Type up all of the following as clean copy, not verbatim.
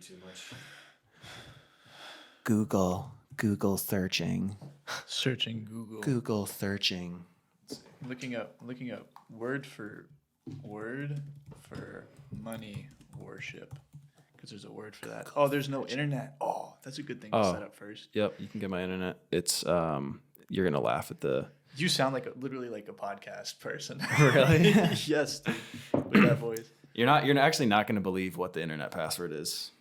too much. Google searching. Searching Google. Google searching. Looking up word for money worship. Because there's a word for that. Oh, there's no internet. Oh, that's a good thing to set up first. Yep, you can get my internet. It's you're gonna laugh at the. You sound like literally like a podcast person. Really? Yes, with that voice. You're actually not gonna believe what the internet password is.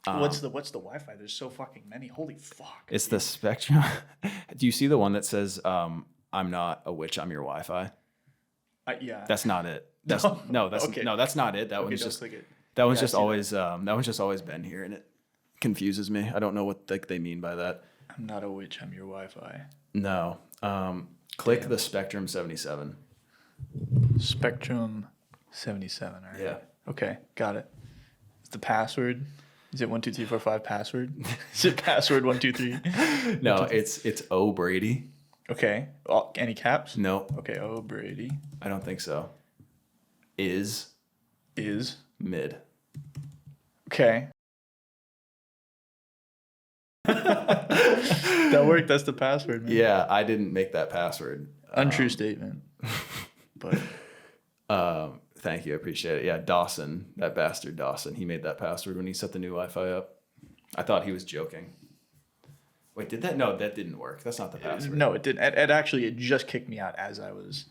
What's the Wi-Fi? There's so fucking many. Holy fuck. It's the Spectrum. Do you see the one that says I'm not a witch, I'm your Wi-Fi? Yeah. That's not it. That's okay. No, that's not it. That Okay, one's just click it. that one's Yeah, just always that one's just always been here, and it confuses me. I don't know what they mean by that. I'm not a witch, I'm your Wi-Fi. No. Click the Spectrum 77. Spectrum 77. All right. Yeah. Okay, got it. Is the password? Is it 1 2 3 4 5 password? Is it password 1 2 3? No, it's O Brady. Okay. Any caps? No, Okay. Oh, Brady I don't think so. Is is mid. okay. That worked. That's the password, man. Yeah, I didn't make that password. Untrue statement. But Thank you, I appreciate it. Yeah, Dawson, that bastard Dawson, he made that password when he set the new Wi-Fi up. I thought he was joking. Wait, did that? No, that didn't work. That's not the password. no, it didn't. It just kicked me out as I was.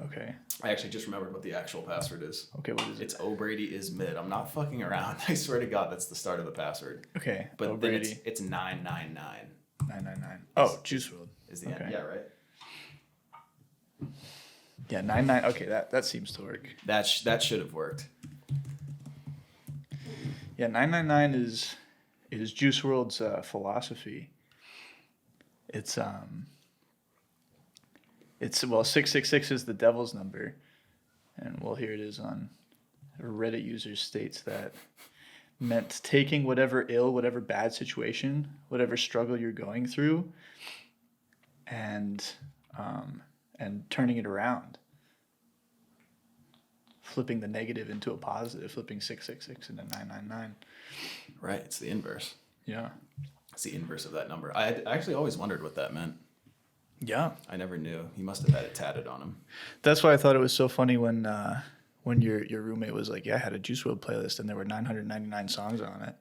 Okay. I actually just remembered what the actual password is. Okay. What is it? It's O'Brady is mid. I'm not fucking around. I swear to God, that's the start of the password. Okay. But then O'Brady it's 999 999. Oh, Juice WRLD. is the end. Okay. Yeah, right. Yeah, 99. Okay, that seems to work. That should have worked. Yeah, 999 is Juice WRLD's philosophy. It's 666 is the devil's number, and well, here it is on a Reddit user states that meant taking whatever bad situation, whatever struggle you're going through, and turning it around. Flipping the negative into a positive, flipping 666 into 999. Right, it's the inverse. Yeah. It's the inverse of that number. I actually always wondered what that meant. Yeah. I never knew. He must have had it tatted on him. That's why I thought it was so funny when your roommate was like, "Yeah, I had a Juice WRLD playlist and there were 999 songs on it."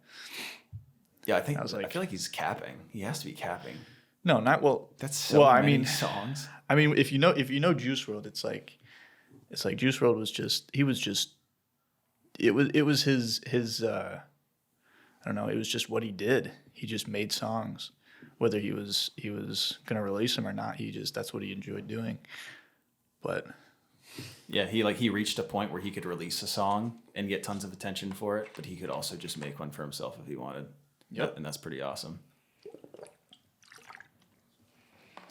Yeah, I think I was like, I feel like he's capping. He has to be capping. No, not well. That's so many I songs. I mean, if you know Juice WRLD, it's like Juice WRLD was just it was his I don't know, it was just what he did. He just made songs. Whether he was gonna release them or not, that's what he enjoyed doing. But Yeah, he reached a point where he could release a song and get tons of attention for it, but he could also just make one for himself if he wanted. Yep. And that's pretty awesome.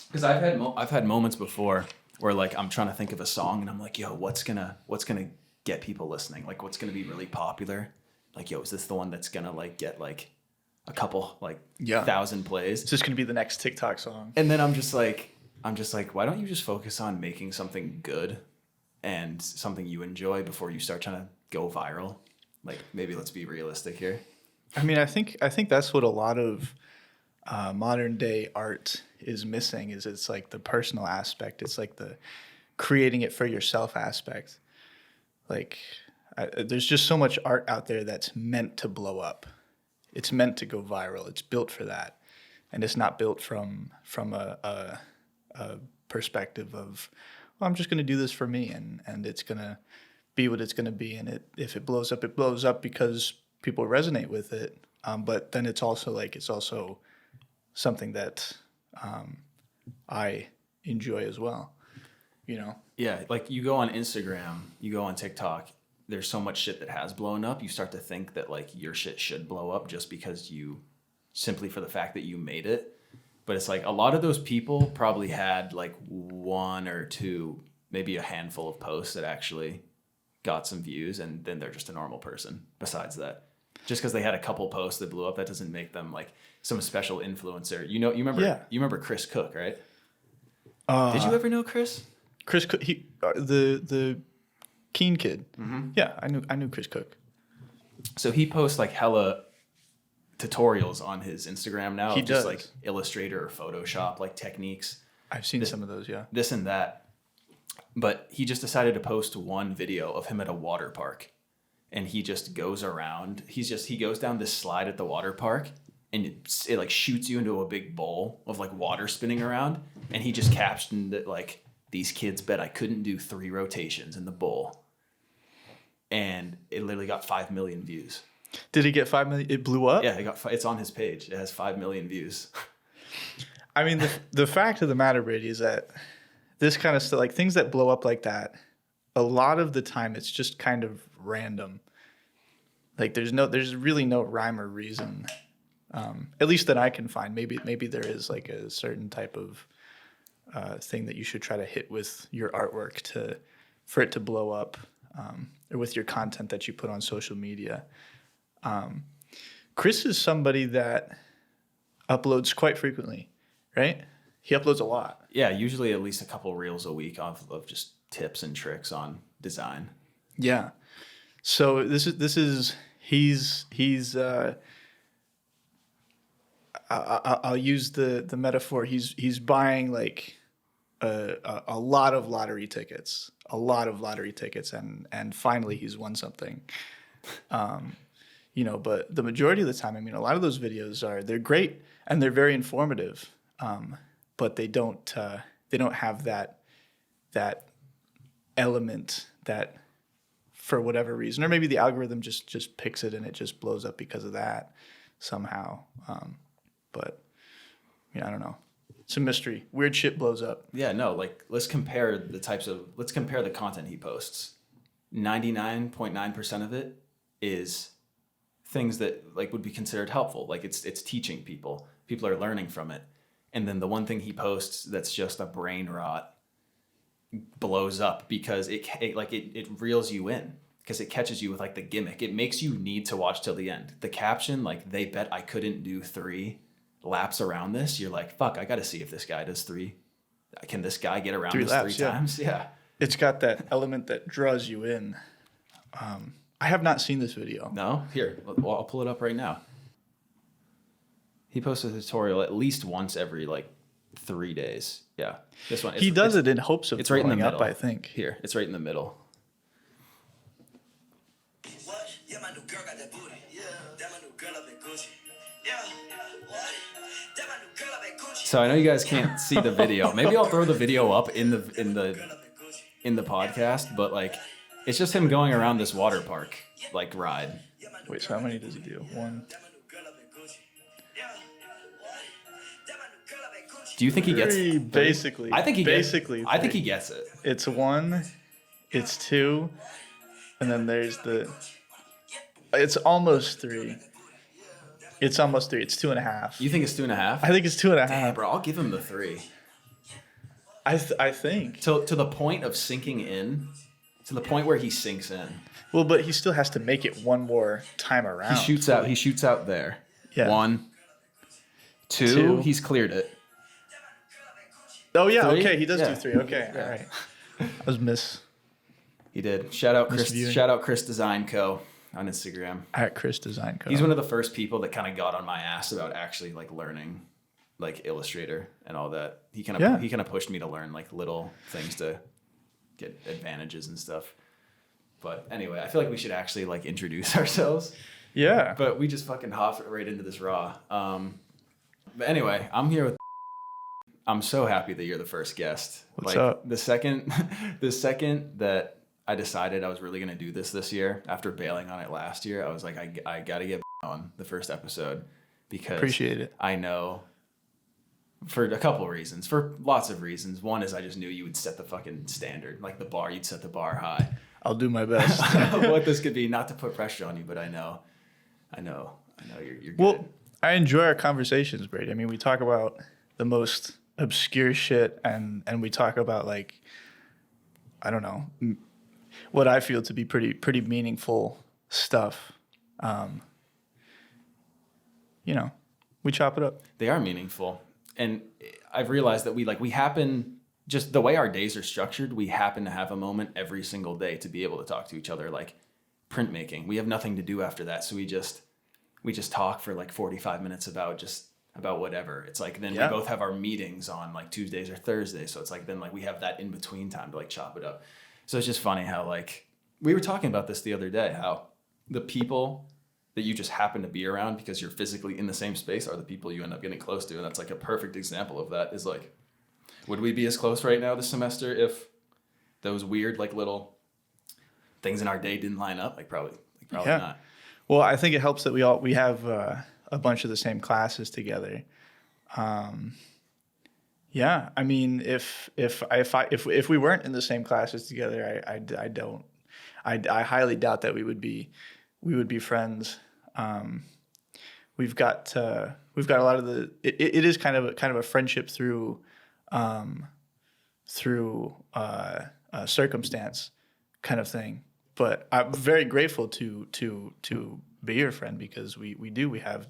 Because I've had moments before where like I'm trying to think of a song and I'm like, yo, what's gonna get people listening? Like, what's gonna be really popular? Like, yo, is this the one that's gonna like get like a couple like 1,000 plays? it's just gonna be the next TikTok song. And then I'm just like, why don't you just focus on making something good and something you enjoy before you start trying to go viral? Like, maybe let's be realistic here. I mean, I think that's what a lot of modern day art is missing. Is it's like the personal aspect. It's like the creating it for yourself aspect. Like, there's just so much art out there that's meant to blow up. It's meant to go viral. It's built for that, and it's not built from a perspective of, well, I'm just going to do this for me, and it's going to be what it's going to be. And if it blows up because people resonate with it. But then it's also something that I enjoy as well, you know? Yeah, like you go on Instagram, you go on TikTok, there's so much shit that has blown up. You start to think that like your shit should blow up just because simply for the fact that you made it. But it's like a lot of those people probably had like one or two, maybe a handful of posts that actually got some views, and then they're just a normal person besides that. Just because they had a couple posts that blew up, that doesn't make them like some special influencer. You remember Chris Cook, right? Did you ever know Chris? Chris Cook, the Keen kid. Mm-hmm. Yeah, I knew Chris Cook. So he posts like hella tutorials on his Instagram now. He of just does. like Illustrator or Photoshop, like techniques, I've seen some of those, yeah. this and that. But he just decided to post one video of him at a water park. And he just goes around. He goes down this slide at the water park and it like shoots you into a big bowl of like water spinning around. And he just captioned it like, "These kids bet I couldn't do 3 rotations in the bowl." And it literally got 5 million views. Did he get 5 million? It blew up? Yeah, it's on his page. It has 5 million views. I mean, the fact of the matter, Brady, is that this kind of stuff, like things that blow up like that, a lot of the time it's just kind of random. Like there's really no rhyme or reason, at least that I can find. Maybe there is like a certain type of thing that you should try to hit with your artwork for it to blow up, or with your content that you put on social media. Chris is somebody that uploads quite frequently, right? He uploads a lot. Yeah, usually at least a couple reels a week of just tips and tricks on design. Yeah. So he's I'll use the metaphor. He's buying like a lot of lottery tickets, and finally he's won something. But the majority of the time, I mean, a lot of those videos they're great and they're very informative, but they don't have that element that, for whatever reason, or maybe the algorithm just picks it and it just blows up because of that somehow. But yeah, I don't know. It's a mystery. Weird shit blows up. Yeah, no, like let's compare the content he posts. 99.9% of it is things that like would be considered helpful. Like it's teaching people. People are learning from it. And then the one thing he posts that's just a brain rot blows up because it reels you in, because it catches you with like the gimmick. It makes you need to watch till the end. The caption, like, "They bet I couldn't do 3 laps around this." You're like, fuck, I got to see if this guy does 3. Can this guy get around 3 this laps, 3 times? Yeah. It's got that element that draws you in. I have not seen this video. No? Here, well, I'll pull it up right now. He posts a tutorial at least once every like 3 days. Yeah. This one. He does it in hopes of it's right in the blowing middle. up, I think. Here, it's right in the middle. What? Yeah, my new girl got that booty. Yeah. That my new girl up at Gucci. Yeah. What? That my new girl up at Gucci. So I know you guys can't see the video. Maybe I'll throw the video up in the podcast, but like it's just him going around this water park like ride. Wait, so how many does he do? 1. Do you think he gets 3, basically. I think he basically. Gets, I think he gets it. It's 1, it's 2, and then there's it's almost 3. It's almost 3. It's 2.5. You think it's 2.5? I think it's 2.5. Damn, bro, I'll give him the 3. I think. To the point of sinking in, to the point where he sinks in. Well, but he still has to make it one more time around. He shoots out there. Yeah. 1, 2, he's cleared it. Oh yeah, 3? okay, he does Yeah. do 3. Okay, all right. I was He did. Shout out Chris. Misviewing. Shout out Chris Design Co. on Instagram. at Chris Design Co. He's one of the first people that kind of got on my ass about actually like learning like Illustrator and all that. He kind of pushed me to learn like little things to get advantages and stuff. But anyway, I feel like we should actually like introduce ourselves. Yeah. But we just fucking hopped right into this raw. But anyway, I'm here with. I'm so happy that you're the first guest. What's like, up? The second that I decided I was really gonna do this year after bailing on it last year, I was like, I gotta get on the first episode because Appreciate it. I know for a couple of reasons, for lots of reasons. One is I just knew you would set the fucking standard, like the bar. You'd set the bar high. I'll do my best. What this could be, not to put pressure on you, but I know you're good. Well, I enjoy our conversations, Brady. I mean, we talk about the most obscure shit, and we talk about like, I don't know, what I feel to be pretty meaningful stuff. We chop it up. They are meaningful, and I've realized that we happen, just the way our days are structured, we happen to have a moment every single day to be able to talk to each other like printmaking. We have nothing to do after that, so we just talk for like 45 minutes about whatever. It's like then we both have our meetings on like Tuesdays or Thursdays, so it's like then like we have that in between time to like chop it up. So it's just funny how like we were talking about this the other day, how the people that you just happen to be around because you're physically in the same space are the people you end up getting close to. And that's like a perfect example of that is like, would we be as close right now this semester if those weird like little things in our day didn't line up? Like probably not. Well, I think it helps that we have a bunch of the same classes together. Yeah, I mean, if we weren't in the same classes together, I highly doubt that we would be friends. We've got a lot of it is kind of a friendship through circumstance kind of thing. But I'm very grateful to be your friend because we have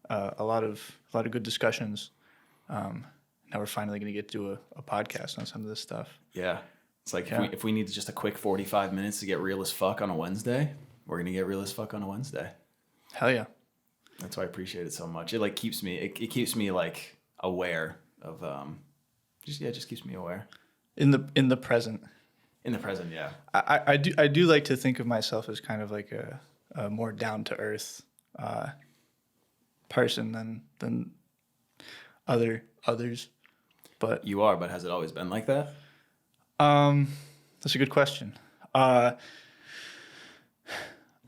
a lot of good discussions. Now we're finally going to get to do a podcast on some of this stuff. Yeah. It's like if we need just a quick 45 minutes to get real as fuck on a Wednesday, we're going to get real as fuck on a Wednesday. Hell yeah. That's why I appreciate it so much. It like keeps me, it keeps me like aware of, just keeps me aware. In the present. In the present, yeah. I do like to think of myself as kind of like a more down to earth person than others. But you are, but has it always been like that? That's a good question. I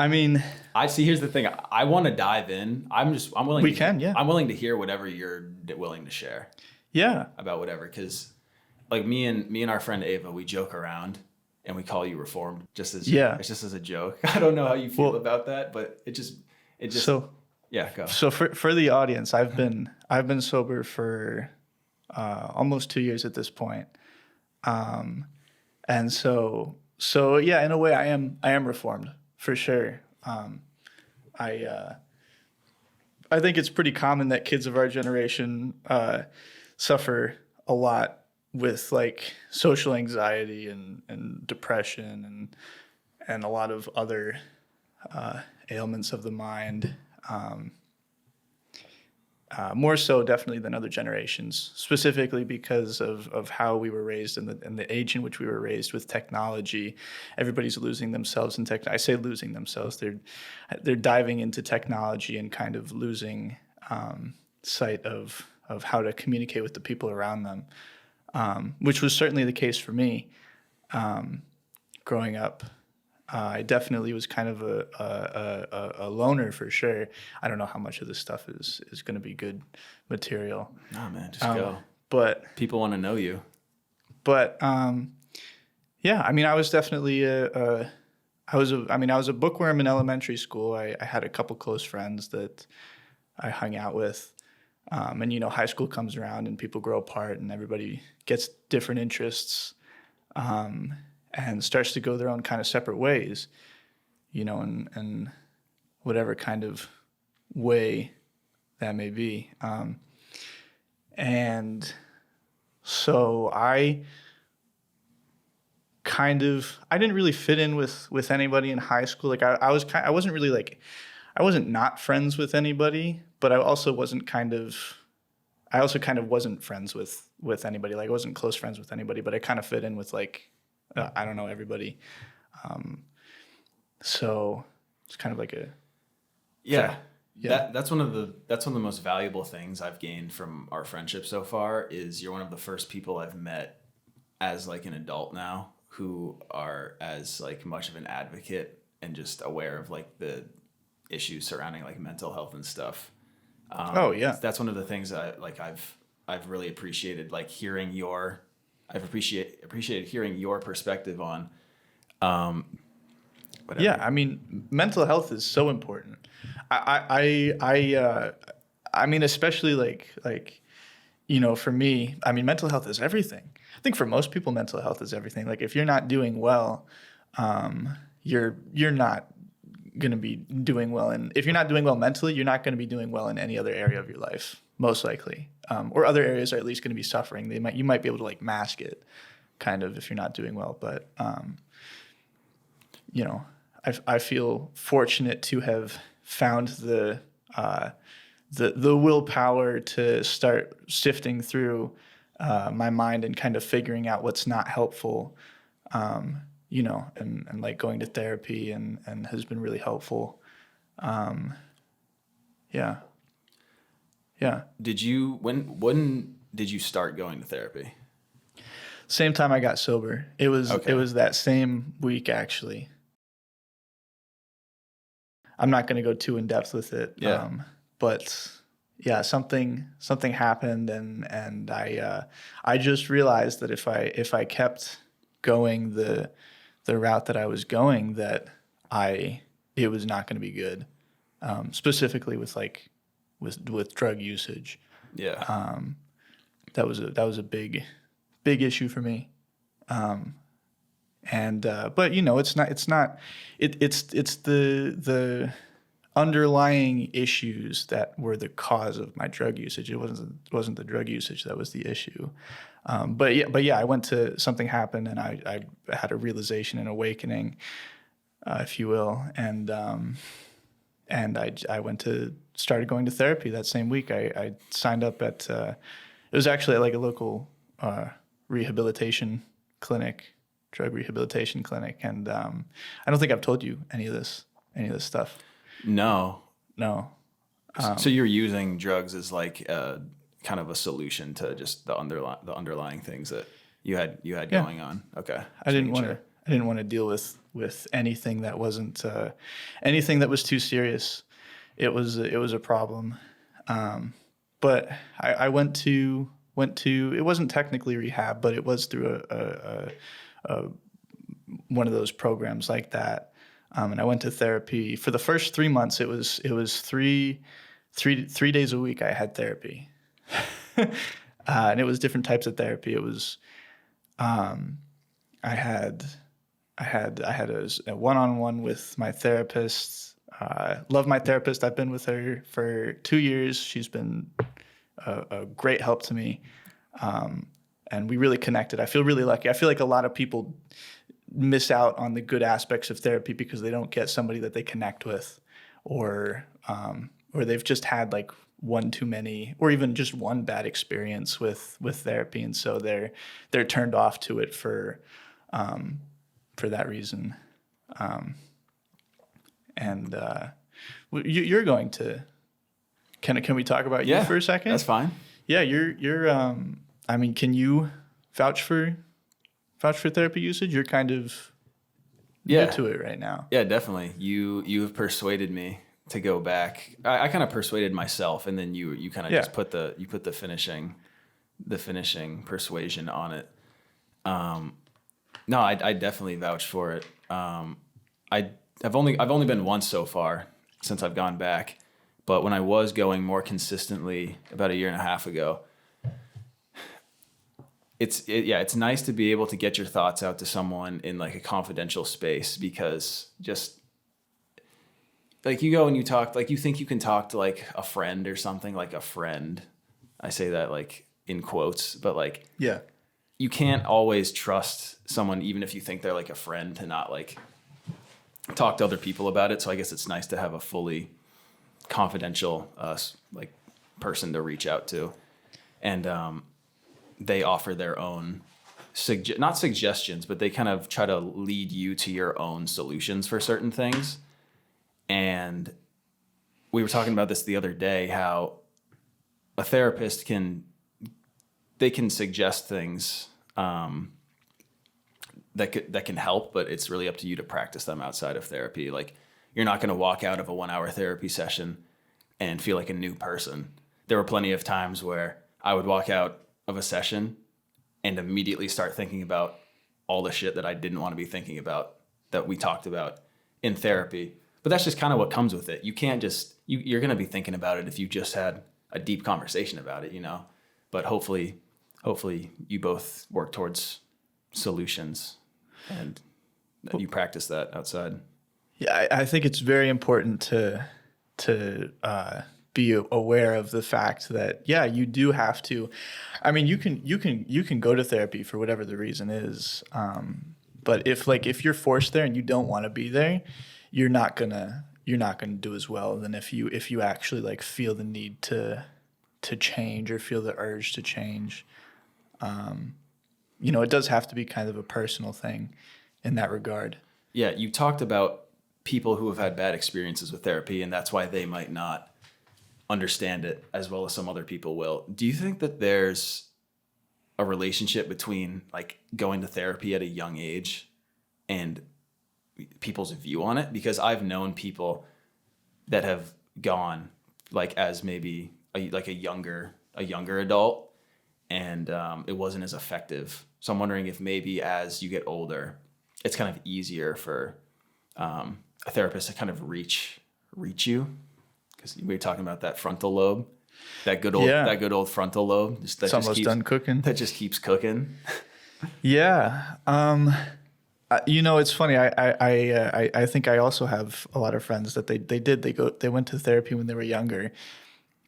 mean, here's the thing. I want to dive in. I'm willing. Yeah. I'm willing to hear whatever you're willing to share. Yeah. About whatever, because like me and our friend Ava, we joke around and we call you reformed it's just as a joke. I don't know how you feel about that, but it just so yeah, go. So for the audience, I've been sober for almost 2 years at this point. And so yeah, in a way I am reformed for sure. I think it's pretty common that kids of our generation suffer a lot with like social anxiety and depression and a lot of other ailments of the mind. More so definitely than other generations, specifically because of how we were raised and the age in which we were raised with technology. Everybody's losing themselves in tech. I say losing themselves. They're diving into technology and kind of losing sight of how to communicate with the people around them, which was certainly the case for me growing up. I definitely was kind of a loner for sure. I don't know how much of this stuff is going to be good material. No, man, just go. But people want to know you. But yeah, I mean, I was definitely I was a bookworm in elementary school. I had a couple close friends that I hung out with. And high school comes around and people grow apart and everybody gets different interests. And starts to go their own kind of separate ways, and whatever kind of way that may be. And so I didn't really fit in with anybody in high school. Like I wasn't not friends with anybody, but I also kind of wasn't friends with anybody. Like I wasn't close friends with anybody, but I kind of fit in with like, I don't know, everybody. So it's kind of like a yeah. Yeah. That's one of the most valuable things I've gained from our friendship so far is you're one of the first people I've met as like an adult now who are as like much of an advocate and just aware of like the issues surrounding like mental health and stuff. That's one of the things that I've really appreciated, like hearing I've appreciated hearing your perspective on whatever. Yeah, I mean, mental health is so important. I mean, especially like for me, I mean, mental health is everything. I think for most people, mental health is everything. Like if you're not doing well, you're not going to be doing well. And if you're not doing well mentally, you're not going to be doing well in any other area of your life, most likely. Or other areas are at least going to be suffering. You might be able to like mask it kind of if you're not doing well. But, I feel fortunate to have found the willpower to start sifting through my mind and kind of figuring out what's not helpful, and like going to therapy and has been really helpful. Yeah. Yeah. When did you start going to therapy? Same time I got sober. It was that same week, actually. I'm not going to go too in depth with it. Yeah. But yeah, something happened, and I just realized that if I kept going the route that I was going, that it was not going to be good. Specifically with drug usage. Yeah. That was a big issue for me. But it's the underlying issues that were the cause of my drug usage. It wasn't the drug usage that was the issue. But yeah, I went to, something happened, and I had a realization, an awakening, if you will, and I started going to therapy that same week. I signed up at it was actually at like a local rehabilitation clinic, drug rehabilitation clinic, and I don't think I've told you any of this stuff. No. So you're using drugs as like kind of a solution to just the underlying things that you had going on. Okay. I didn't want to deal with anything that wasn't anything that was too serious. It was a problem. But I went to it wasn't technically rehab, but it was through a one of those programs like that. And I went to therapy for the first 3 months. It was 3 days a week I had therapy. And it was different types of therapy. It was I had a one-on-one with my therapist. Love my therapist. I've been with her for 2 years. She's been a great help to me. And we really connected. I feel really lucky. I feel like a lot of people miss out on the good aspects of therapy because they don't get somebody that they connect with, or they've just had like one too many, or even just one bad experience with therapy, and so they're turned off to it for that reason. You're going to. Can we talk about you for a second? That's fine. Yeah, you're. I mean, can you vouch for therapy usage? You're kind of new to it right now. Yeah, definitely. You have persuaded me to go back. I kind of persuaded myself, and then you kind of just put the finishing persuasion on it. No, I definitely vouch for it. I've only been once so far since I've gone back, but when I was going more consistently about 1.5 years ago, it's nice to be able to get your thoughts out to someone in like a confidential space, because just like you go and you talk, like you think you can talk to like a friend or something, like a friend. I say that like in quotes, but like, yeah, you can't always trust someone, even if you think they're like a friend, to not like talk to other people about it. So I guess it's nice to have a fully confidential like person to reach out to, and they offer their own not suggestions, but they kind of try to lead you to your own solutions for certain things. And we were talking about this the other day, how a therapist can suggest things that can help, but it's really up to you to practice them outside of therapy. Like, you're not going to walk out of a 1-hour therapy session and feel like a new person. There were plenty of times where I would walk out of a session and immediately start thinking about all the shit that I didn't want to be thinking about that we talked about in therapy. But that's just kind of what comes with it. You can't just, you're going to be thinking about it if you just had a deep conversation about it, But hopefully you both work towards solutions and you practice that outside. Yeah, I think it's very important to be aware of the fact that, yeah, you do have to. I mean, you can go to therapy for whatever the reason is, but if you're forced there and you don't want to be there, you're not gonna do as well than if you actually like feel the need to change or feel the urge to change. It does have to be kind of a personal thing in that regard. Yeah, you talked about people who have had bad experiences with therapy, and that's why they might not understand it as well as some other people will. Do you think that there's a relationship between like going to therapy at a young age and people's view on it? Because I've known people that have gone like as maybe a younger adult, and it wasn't as effective. So I'm wondering if maybe as you get older, it's kind of easier for a therapist to kind of reach you, because we were talking about that frontal lobe, that good old frontal lobe. That almost done cooking. That just keeps cooking. Yeah. It's funny. I think I also have a lot of friends that they went to therapy when they were younger,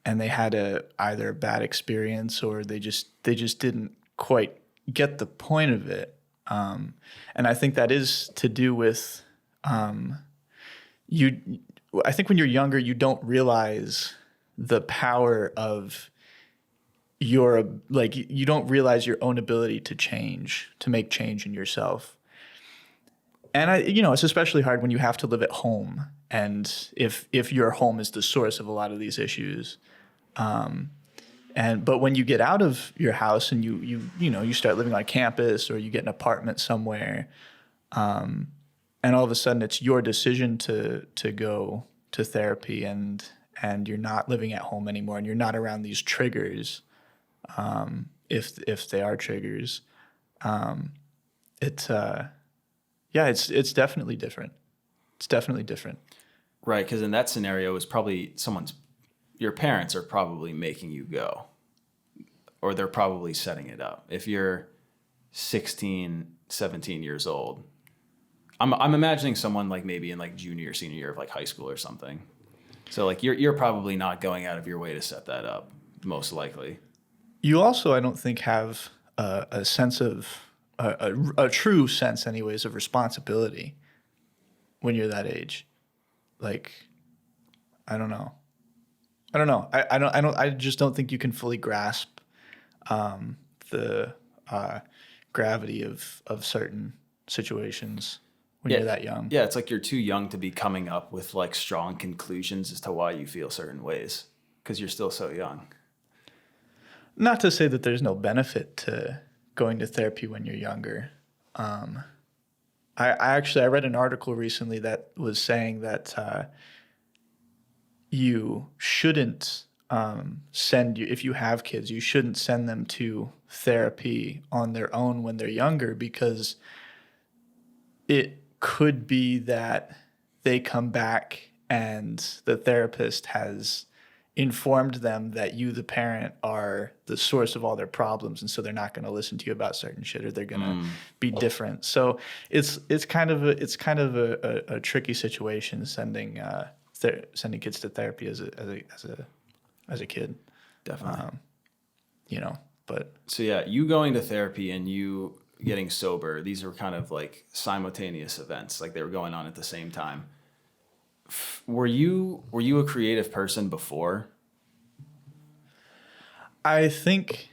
and they had either a bad experience or they just didn't quite get the point of it. And I think that is to do with I think when you're younger, you don't realize the power of you don't realize your own ability to make change in yourself. And it's especially hard when you have to live at home, and if your home is the source of a lot of these issues. But when you get out of your house and you start living on campus, or you get an apartment somewhere, and all of a sudden it's your decision to go to therapy, and you're not living at home anymore, and you're not around these triggers, if they are triggers, it's definitely different. It's definitely different. Right, because in that scenario, it's probably your parents are probably making you go, or they're probably setting it up. If you're 16, 17 years old, I'm imagining someone like maybe in like junior or senior year of like high school or something. So like you're probably not going out of your way to set that up, most likely. You also, I don't think, have a sense of a true sense, anyways, of responsibility when you're that age. Like, I don't know. I just don't think you can fully grasp the gravity of certain situations when you're that young. Yeah, it's like you're too young to be coming up with like strong conclusions as to why you feel certain ways, because you're still so young. Not to say that there's no benefit to going to therapy when you're younger. I read an article recently that was saying that you shouldn't if you have kids, you shouldn't send them to therapy on their own when they're younger, because it could be that they come back and the therapist has informed them that you, the parent, are the source of all their problems, and so they're not going to listen to you about certain shit, or they're going to be different. So it's kind of a tricky situation sending kids to therapy as a kid. Definitely. But so yeah, you going to therapy and you getting sober, these were kind of like simultaneous events, like they were going on at the same time. Were you a creative person before? I think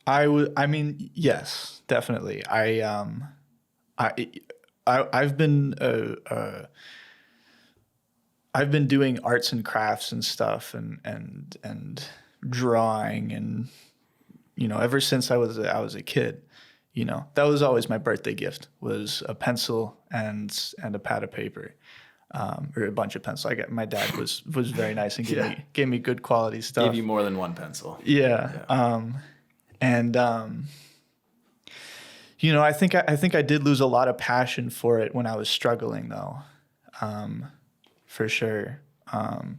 I mean, yes, definitely. I've been doing arts and crafts and stuff, and drawing, and ever since I was a kid. That was always my birthday gift, was a pencil and a pad of paper. Or a bunch of pencils. My dad was very nice and gave me good quality stuff. Gave you more than one pencil. Yeah. I think I did lose a lot of passion for it when I was struggling, though. For sure. I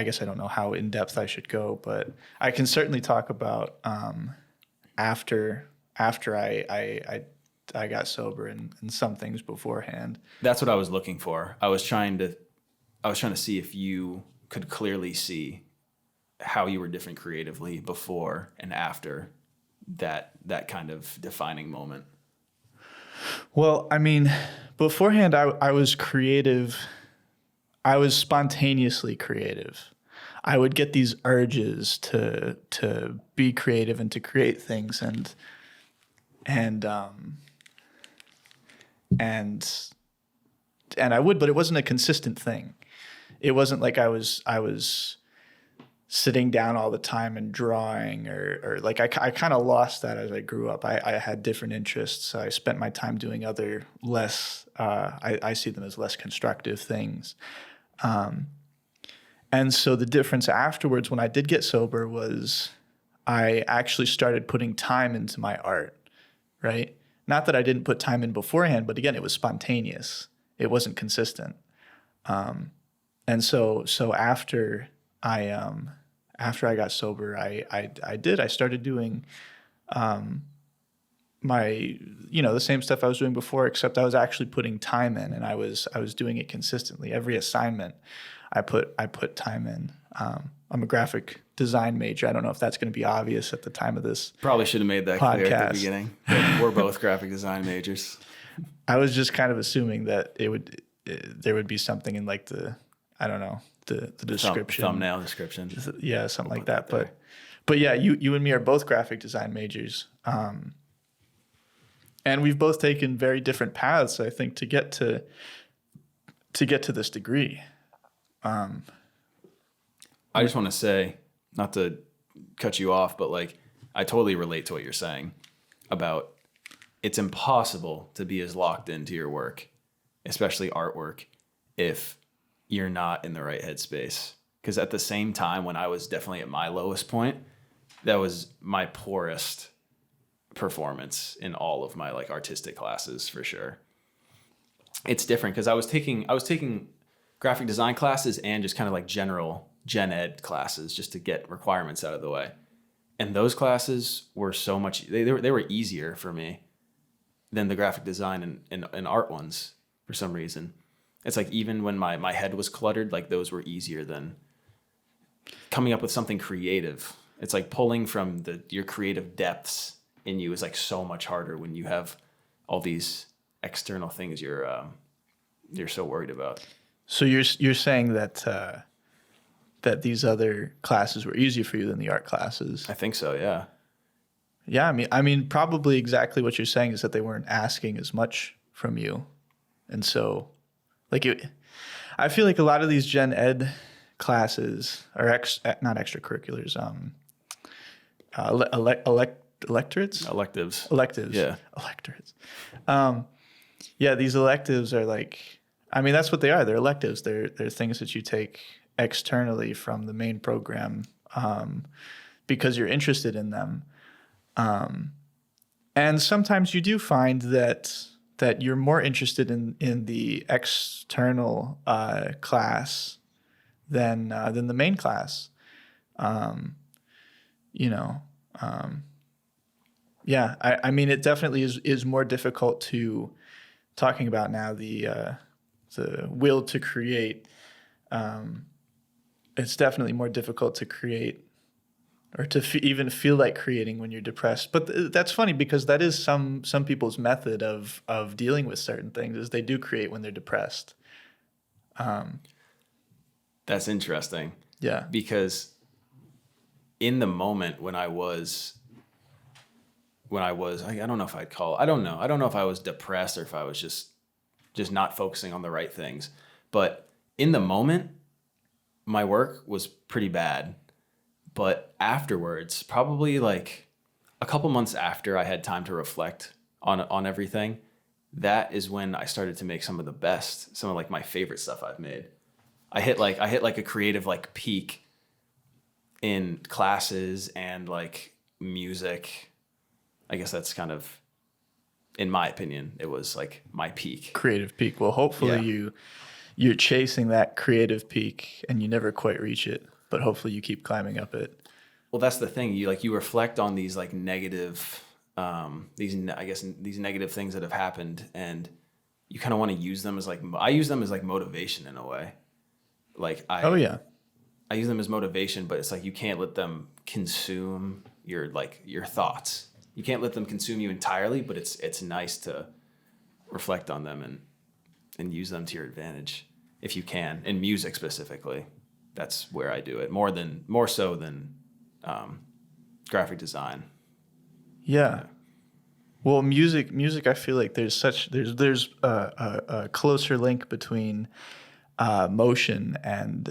guess I don't know how in depth I should go, but I can certainly talk about after I got sober and some things beforehand. That's what I was looking for. I was trying to see if you could clearly see how you were different creatively before and after that kind of defining moment. Well, I mean, beforehand, I was creative. I was spontaneously creative. I would get these urges to be creative and to create things, and and and I would, but it wasn't a consistent thing. It wasn't like I was sitting down all the time and drawing, or like I kind of lost that as I grew up. I had different interests. I spent my time doing other less, I see them as less constructive things. And so the difference afterwards when I did get sober was I actually started putting time into my art, right? Not that I didn't put time in beforehand, but again, it was spontaneous. It wasn't consistent. And so after I got sober, I started doing my, the same stuff I was doing before, except I was actually putting time in, and I was doing it consistently. Every assignment I put time in. I'm a graphic design major. I don't know if that's going to be obvious at the time of this. Probably should have made that clear at Podcast. the beginning. But we're both graphic design majors. I was just kind of assuming that there would be something in like the description. Thumbnail description. Yeah, something like put that. that there. But yeah, you and me are both graphic design majors. And we've both taken very different paths, I think, to get to this degree. I just want to say, not to cut you off, but like I totally relate to what you're saying about it's impossible to be as locked into your work, especially artwork, if you're not in the right headspace. Because at the same time, when I was definitely at my lowest point, that was my poorest performance in all of my like artistic classes for sure. It's different because I was taking graphic design classes and just kind of like general gen ed classes just to get requirements out of the way. And those classes were so much, they were easier for me than the graphic design and art ones for some reason. It's like even when my head was cluttered, like those were easier than coming up with something creative. It's like pulling from your creative depths in you is like so much harder when you have all these external things you're so worried about. So you're saying that that these other classes were easier for you than the art classes? I think so, yeah. Yeah, I mean, probably exactly what you're saying is that they weren't asking as much from you, and so, like, I feel like a lot of these gen ed classes are not extracurriculars, electorates, Electives. Yeah. electorates. Yeah, these electives are like, I mean, that's what they are. They're electives. They're things that you take externally from the main program because you're interested in them. And sometimes you do find that you're more interested in the external class than the main class. Yeah, I mean, it definitely is more difficult to talking about now the will to create. It's definitely more difficult to create or to even feel like creating when you're depressed. But that's funny because that is some people's method of dealing with certain things is they do create when they're depressed. That's interesting. Yeah. Because in the moment when I don't know if I'd call, I don't know if I was depressed or if I was just not focusing on the right things. But in the moment, my work was pretty bad. But afterwards, probably like a couple months after I had time to reflect on everything, that is when I started to make some of like my favorite stuff I've made. I hit like a creative like peak in classes and like music. I guess that's kind of, in my opinion, it was like my peak. Creative peak. Well, hopefully you're chasing that creative peak and you never quite reach it, but hopefully you keep climbing up it. Well, that's the thing. You reflect on these like negative, these negative things that have happened, and you kind of want to use them as like, I use them as like motivation in a way. Like I use them as motivation, but it's like you can't let them consume your thoughts. You can't let them consume you entirely, but it's nice to reflect on them and use them to your advantage if you can. In music specifically, that's where I do it more so than graphic design. Yeah. Well, music. I feel like there's a closer link between motion and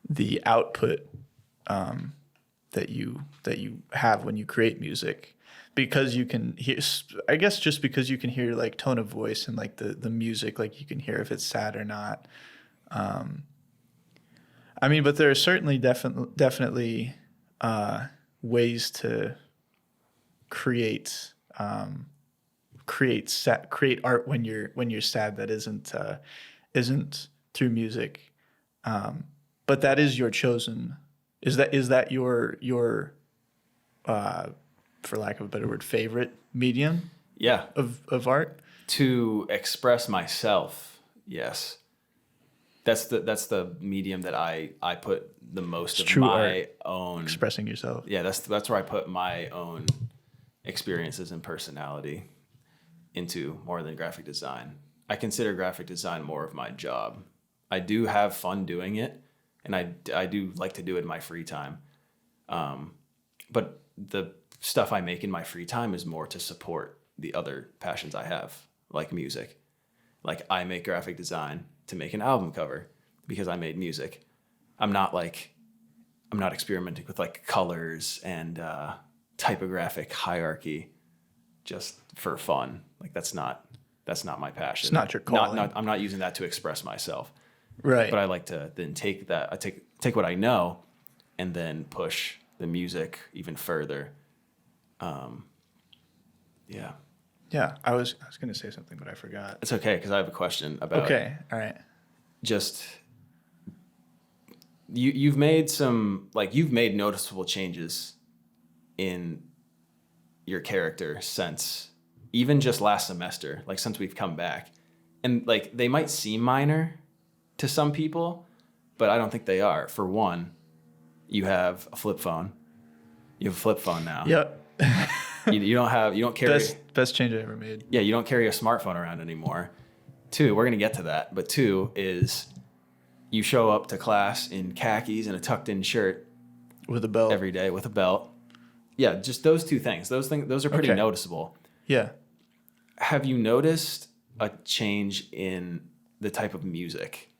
the output that you have when you create music, because you can hear. I guess just because you can hear like tone of voice and like the music, like you can hear if it's sad or not. I mean, but there are certainly definitely ways to create art when you're sad that isn't through music, but that is your chosen. Is that your for lack of a better word, favorite medium Yeah. of art? To express myself, yes. That's the medium that I put the most of true my art. own Expressing yourself. Yeah, that's where I put my own experiences and personality into more than graphic design. I consider graphic design more of my job. I do have fun doing it, and I do like to do it in my free time. But the stuff I make in my free time is more to support the other passions I have, like music. Like I make graphic design to make an album cover because I made music. I'm not experimenting with like colors and typographic hierarchy just for fun. Like that's not my passion. It's not your calling. I'm not using that to express myself. Right. But I like to then take what I know and then push the music even further. Yeah. Yeah. I was going to say something, but I forgot. It's okay because I have a question about Okay. All right. just you've made noticeable changes in your character since even just last semester, like since we've come back. And like they might seem minor to some people, but I don't think they are. For one, you have a flip phone. You have a flip phone now. Yep. You don't carry Best change I ever made. Yeah, you don't carry a smartphone around anymore. Two, we're gonna get to that, but two is you show up to class in khakis and a tucked in shirt With a belt. every day with a belt. Yeah, just those two things. Those are pretty Okay. noticeable. Yeah. Have you noticed a change in the type of music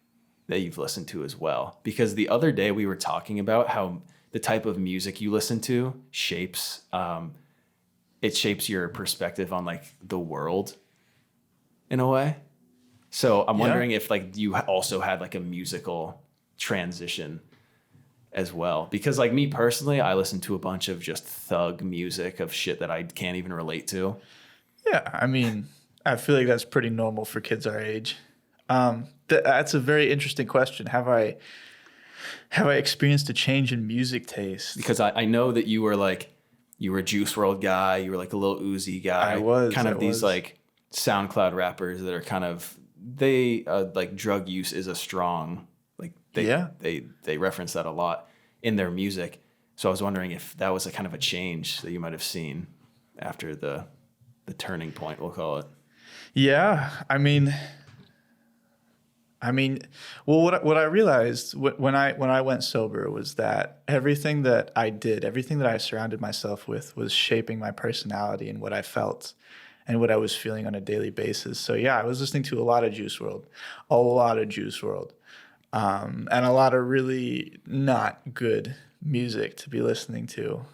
that you've listened to as well? Because the other day we were talking about how the type of music you listen to shapes your perspective on like the world in a way. So I'm wondering if like you also had like a musical transition as well. Because like me personally, I listen to a bunch of just thug music of shit that I can't even relate to. Yeah. I mean, I feel like that's pretty normal for kids our age. That's a very interesting question. Have I experienced a change in music taste? Because I know that you were a Juice World guy, you were like a Lil Uzi guy. I was. These like SoundCloud rappers that are kind of like drug use is a strong like they reference that a lot in their music. So I was wondering if that was a kind of a change that you might have seen after the turning point, we'll call it. Yeah. I mean, well, what I realized when I went sober was that everything that I did, everything that I surrounded myself with was shaping my personality and what I felt and what I was feeling on a daily basis. So yeah, I was listening to a lot of Juice WRLD, and a lot of really not good music to be listening to.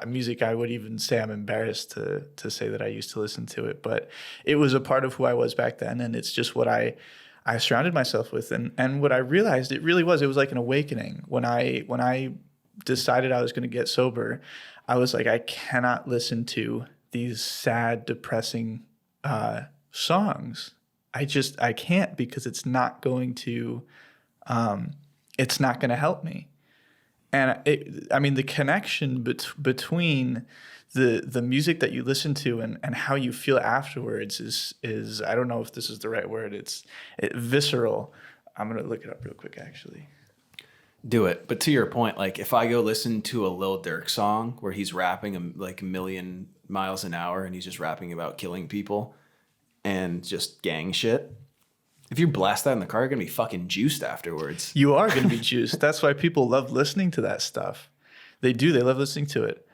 Music I would even say I'm embarrassed to say that I used to listen to it, but it was a part of who I was back then, and it's just what I surrounded myself with. And what I realized it was like an awakening. When I decided I was going to get sober, I was like, I cannot listen to these sad, depressing songs. I can't, because it's not going to help me. And the connection between the music that you listen to and how you feel afterwards is I don't know if this is the right word. It's visceral. I'm gonna look it up real quick, actually. Do it. But to your point, like if I go listen to a Lil Durk song where he's rapping like a million miles an hour and he's just rapping about killing people, and just gang shit, if you blast that in the car, you're gonna be fucking juiced afterwards. You are going to be juiced. That's why people love listening to that stuff. They do. They love listening to it.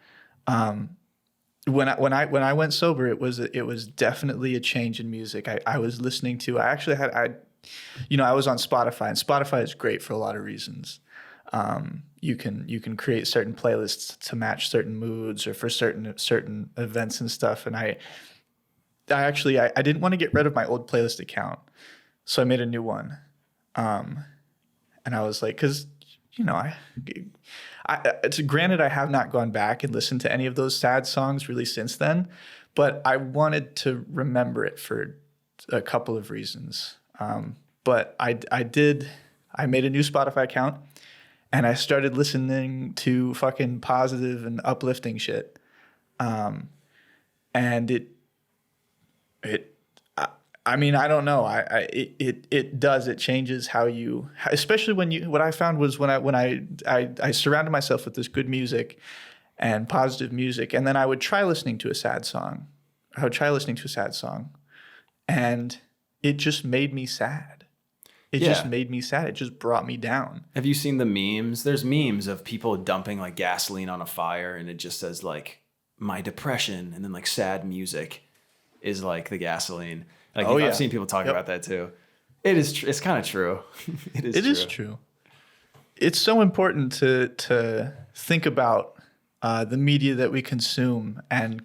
When I went sober, it was definitely a change in music. I was listening to. I actually had I was on Spotify, and Spotify is great for a lot of reasons. You can create certain playlists to match certain moods or for certain events and stuff. And I didn't want to get rid of my old playlist account, so I made a new one. And I was like, because it's granted I have not gone back and listened to any of those sad songs really since then, but I wanted to remember it for a couple of reasons. But I made a new Spotify account and I started listening to fucking positive and uplifting shit. And I mean, I don't know. It changes how you, especially what I found was when I surrounded myself with this good music and positive music, and then I would try listening to a sad song. And it just made me sad. It just made me sad. It just brought me down. Have you seen the memes? There's memes of people dumping like gasoline on a fire, and it just says like my depression, and then like sad music is like the gasoline. Like I've seen people talk about that too. It is. It's kind of true. It is true. It's so important to think about the media that we consume and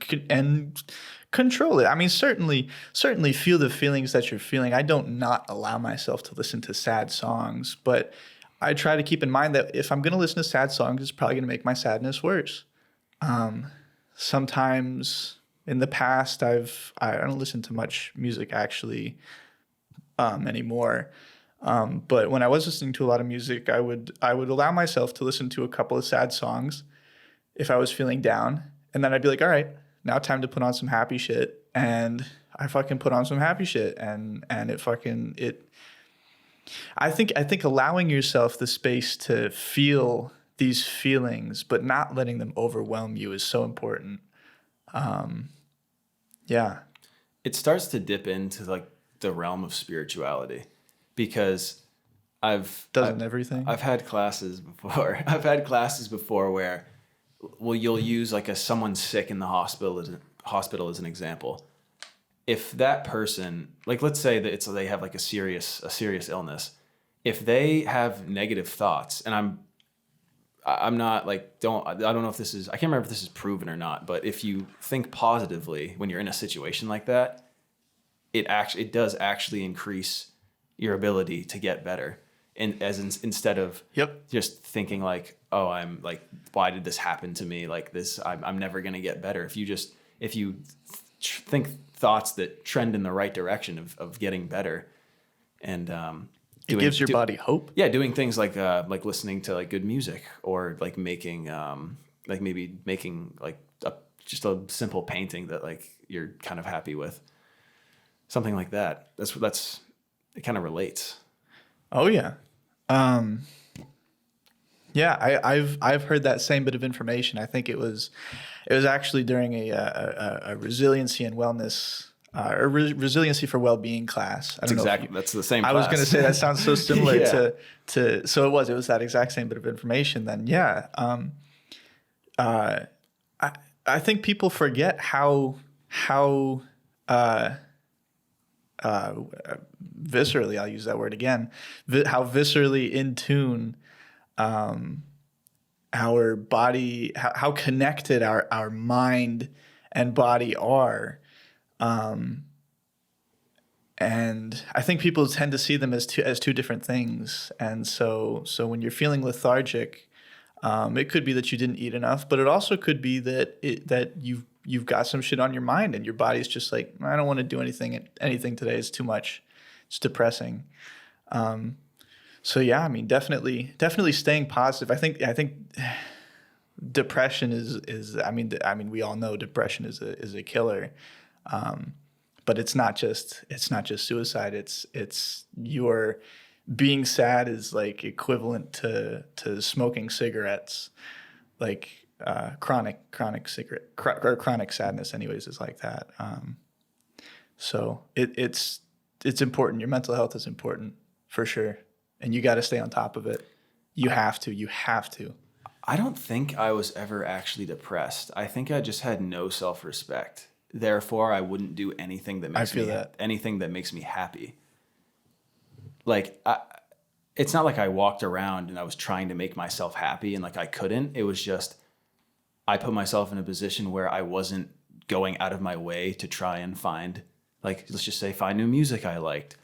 control it. I mean, certainly feel the feelings that you're feeling. I don't not allow myself to listen to sad songs, but I try to keep in mind that if I'm going to listen to sad songs, it's probably going to make my sadness worse. Sometimes in the past, I don't listen to much music actually anymore. But when I was listening to a lot of music, I would allow myself to listen to a couple of sad songs if I was feeling down, and then I'd be like, all right, now time to put on some happy shit, and I fucking put on some happy shit, and I think allowing yourself the space to feel these feelings, but not letting them overwhelm you is so important. Yeah. It starts to dip into like the realm of spirituality, because everything? I've had classes before. I've had classes before where, well, you'll use like someone sick in the hospital as an example. If that person, like let's say that they have like a serious illness, if they have negative thoughts, and I'm not like, I don't know if this is, I can't remember if this is proven or not, but if you think positively when you're in a situation like that, it does actually increase your ability to get better. And instead of just thinking like, oh, I'm like, why did this happen to me? Like this, I'm never going to get better. If you think thoughts that trend in the right direction of getting better, and it gives your body hope. Yeah, doing things like listening to like good music, or like making maybe making like just a simple painting that like you're kind of happy with, something like that. That's it kind of relates. Oh yeah. Yeah, I've heard that same bit of information. I think it was actually during a resiliency and wellness resiliency for well-being class. That's the same class. I was going to say that sounds so similar to so it was that exact same bit of information then. Yeah. I think people forget how viscerally, I'll use that word again, how viscerally in tune our body, how connected our mind and body are. And I think people tend to see them as two different things. And so when you're feeling lethargic, it could be that you didn't eat enough, but it also could be that you've got some shit on your mind and your body's just like, I don't want to do anything today. It's too much. It's depressing. So yeah, I mean, definitely staying positive. I think depression is I mean, we all know depression is a killer. But it's not just suicide. It's your being sad is like equivalent to smoking cigarettes, like chronic sadness anyways is like that. So it's important. Your mental health is important for sure, and you got to stay on top of it. You have to. You have to. I don't think I was ever actually depressed. I think I just had no self-respect. Therefore, I wouldn't do anything that makes anything that makes me happy. Like, it's not like I walked around and I was trying to make myself happy and like I couldn't. It was just I put myself in a position where I wasn't going out of my way to try and find, like, let's just say, find new music I liked,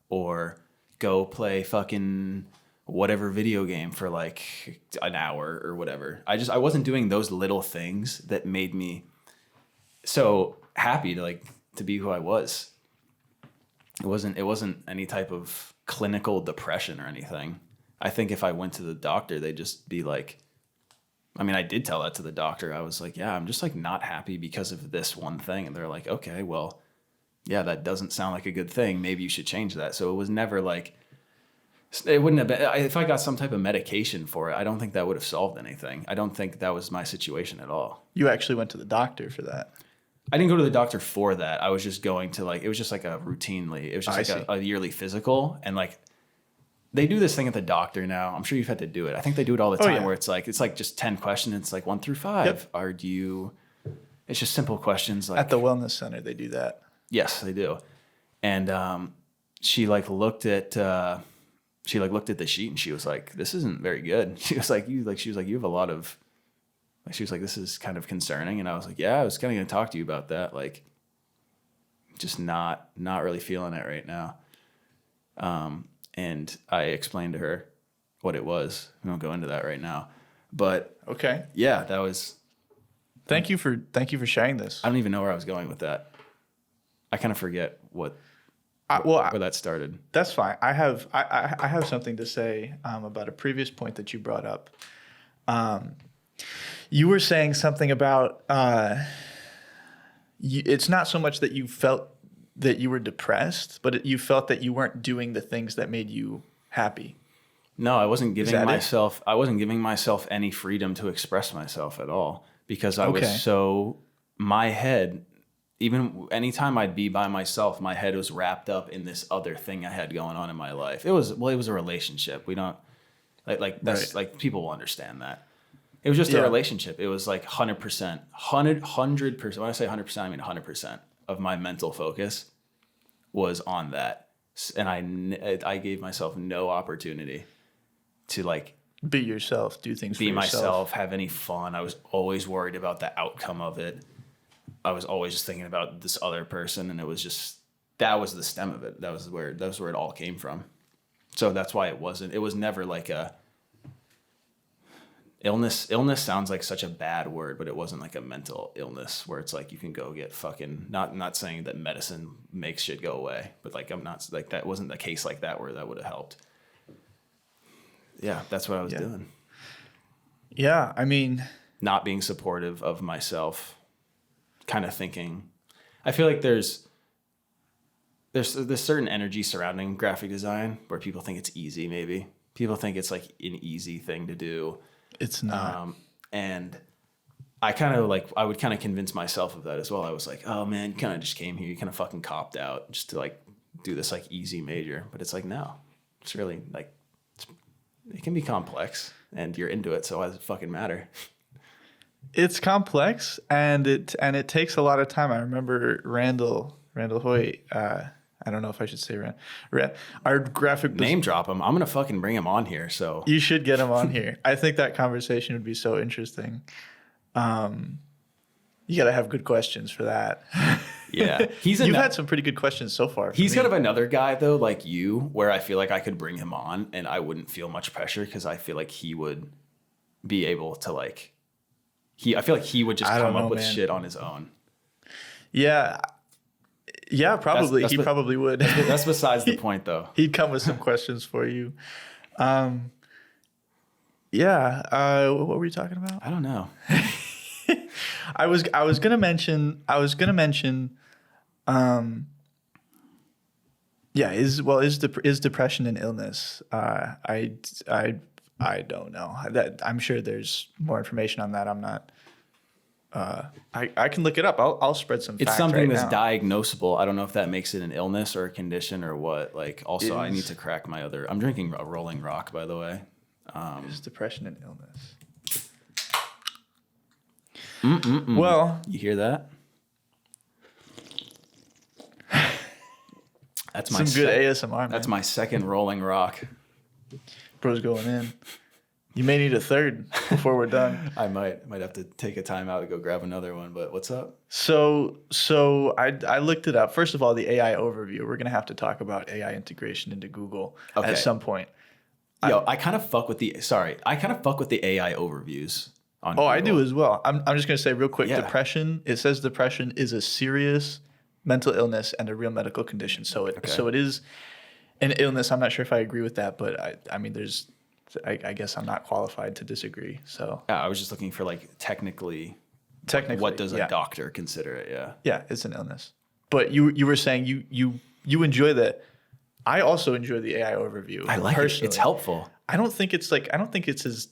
or go play fucking whatever video game for like an hour or whatever. I wasn't doing those little things that made me so happy to be who I was. It wasn't any type of clinical depression or anything. I think if I went to the doctor, they'd just be like, I mean, I did tell that to the doctor. I was like, yeah, I'm just like not happy because of this one thing. And they're like, okay, well, yeah, that doesn't sound like a good thing. Maybe you should change that. So it was never like, it wouldn't have been, if I got some type of medication for it, I don't think that would have solved anything. I don't think that was my situation at all. You actually went to the doctor for that. I didn't go to the doctor for that. I was just going to it was just like a routinely, it was just like a yearly physical. And like, they do this thing at the doctor now. I'm sure you've had to do it. I think they do it all the time where it's like just 10 questions. It's like 1 through 5. Yep. It's just simple questions. Like, at the wellness center, they do that. Yes, they do. And she looked at the sheet and she was like, this isn't very good. She was like, you have a lot of, she was like, this is kind of concerning. And I was like, yeah, I was kind of going to talk to you about that. Like, just not really feeling it right now. And I explained to her what it was. We won't go into that right now, but okay. Yeah, that was. Thank you for sharing this. I don't even know where I was going with that. I kind of forget where that started. That's fine. I have something to say about a previous point that you brought up. You were saying something about it's not so much that you felt that you were depressed, but you felt that you weren't doing the things that made you happy. No, I wasn't giving myself any freedom to express myself at all because I was so, my head, even anytime I'd be by myself, my head was wrapped up in this other thing I had going on in my life. It was a relationship. We don't that's like people will understand that. It was just a relationship. It was like 100%. When I say 100%, I mean 100% of my mental focus was on that. And I gave myself no opportunity to like be yourself, do things for yourself. Be myself, have any fun. I was always worried about the outcome of it. I was always just thinking about this other person, and it was just, that was the stem of it. That was where it all came from. So that's why it was never like a illness sounds like such a bad word, but it wasn't like a mental illness where it's like you can go get fucking, not saying that medicine makes shit go away, but like I'm not like, that wasn't the case like that where that would have helped. Yeah, that's what I was doing. Yeah, I mean, not being supportive of myself, kind of thinking, I feel like there's this certain energy surrounding graphic design where people think it's easy. Maybe people think it's like an easy thing to do. It's not. And I would kind of convince myself of that as well. I was like, oh man, you kind of just came here. You kind of fucking copped out just to like do this like easy major. But it's like, no, it's really like, it can be complex and you're into it. So why does it fucking matter? It's complex and it takes a lot of time. I remember Randall Hoyt, I don't know if I should say our graphic name drop him. I'm gonna fucking bring him on here. So you should get him on here. I think that conversation would be so interesting. You got to have good questions for that. Yeah, you've had some pretty good questions so far. He's kind of another guy though, like you, where I feel like I could bring him on and I wouldn't feel much pressure because I feel like he would be able to like. I feel like he would just come up with shit on his own. Yeah. Yeah, probably. He probably would. That's besides the point, though. He'd come with some questions for you. Yeah. What were you talking about? I don't know. I was gonna mention. Yeah. Is depression an illness? I don't know. I'm sure there's more information on that. I'm not I can look it up. I'll spread some It's facts something right that's now. diagnosable. I don't know if that makes it an illness or a condition or what. Like, also, I need to crack my other. I'm drinking a Rolling Rock, by the way. It's depression and illness. Well, you hear that? That's my Some good ASMR, man. That's my second Rolling Rock. Bro's going in. You may need a third before we're done. I might have to take a time out to go grab another one. But what's up? So I looked it up. First of all, the AI overview. We're gonna have to talk about AI integration into Google Okay. at some point. Yo, I kind of fuck with the AI overviews on Oh, I Google. do as well. I'm just gonna say real quick. Yeah. Depression. It says depression is a serious mental illness and a real medical condition. So it is an illness. I'm not sure if I agree with that, but I mean, I guess I'm not qualified to disagree. So Yeah, I was just looking for like technically what does a yeah. doctor consider it? Yeah. Yeah, it's an illness. But you were saying you enjoy the. I also enjoy the AI overview. I like it. personally. It's helpful. I don't think it's as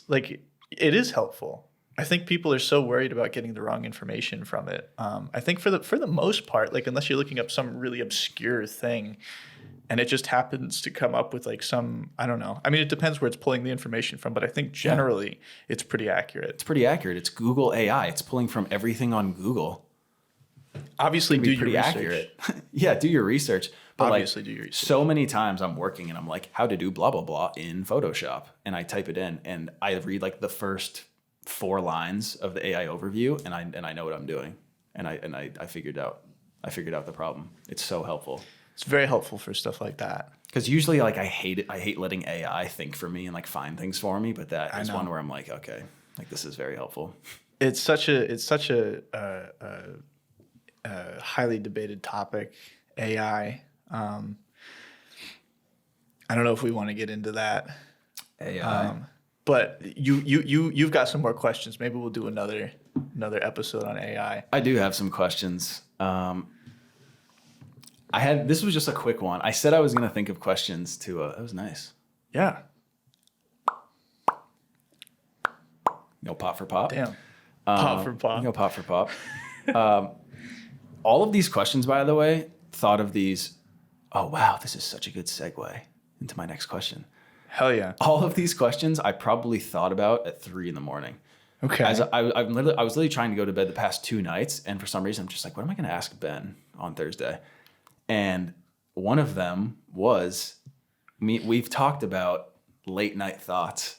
like it is helpful. I think people are so worried about getting the wrong information from it. I think for the most part, like unless you're looking up some really obscure thing, and it just happens to come up with like some, I don't know. I mean, it depends where it's pulling the information from, but I think generally it's pretty accurate. It's pretty accurate. It's Google AI. It's pulling from everything on Google. Obviously, do your Pretty research. accurate. Yeah, do your research. But Obviously, like, do your research. so many times I'm working and I'm like, how to do blah blah blah in Photoshop, and I type it in and I read like the first 4 lines of the AI overview, and I know what I'm doing, and I figured out the problem. It's so helpful. It's very helpful for stuff like that. Because usually, like, I hate it. I hate letting AI think for me and like find things for me. But that is know. one where I'm like, okay, like this is very helpful. It's such a highly debated topic, AI. I don't know if we want to get into that. AI. But you've got some more questions. Maybe we'll do another episode on AI. I do have some questions. This was just a quick one. I said I was gonna think of questions to. That was nice. Yeah. No pop for pop. Damn. Pop for pop. No pop for pop. All of these questions, by the way, thought of these. Oh wow, this is such a good segue into my next question. Hell yeah. All of these questions I probably thought about at 3 a.m. Okay. As I was literally trying to go to bed the past 2 nights, and for some reason I'm just like, what am I going to ask Ben on Thursday? And one of them was we've talked about late night thoughts.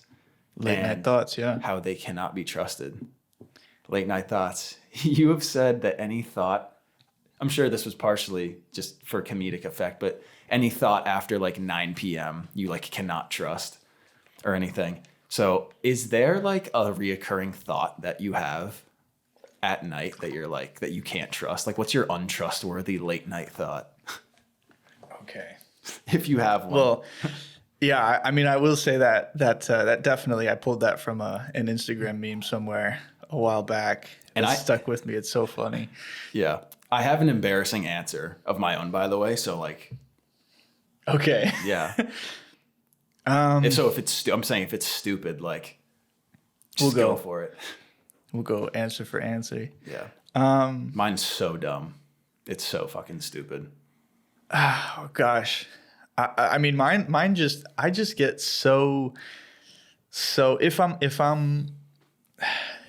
Late night thoughts, yeah. How they cannot be trusted. Late night thoughts. You have said that any thought, I'm sure this was partially just for comedic effect, but any thought after like 9 p.m. you like cannot trust or anything. So is there like a reoccurring thought that you have at night that you're like, that you can't trust? Like, what's your untrustworthy late night thought? Okay. If you have one. Well, yeah, I mean, I will say that definitely, I pulled that from an Instagram meme somewhere a while back. And It's stuck with me. It's so funny. Yeah. I have an embarrassing answer of my own, by the way. So like, Okay. yeah. If I'm saying if it's stupid, like, just We'll go go. for it. We'll go answer for answer. Yeah. Mine's so dumb. It's so fucking stupid. Oh gosh. I mean, mine just, I just get so if I'm